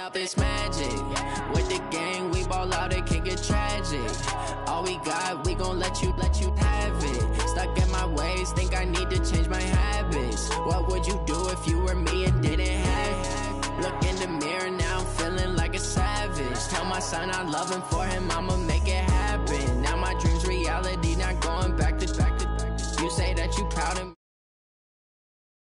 Up this magic with the gang, we ball out, it can get tragic. All we got, we gon' let you have it. Stuck in my ways, think I need to change my habits. What would you do if you were me and didn't have it? Look in the mirror now, I'm feeling like a savage. Tell my son I love him, for him I'ma make it happen.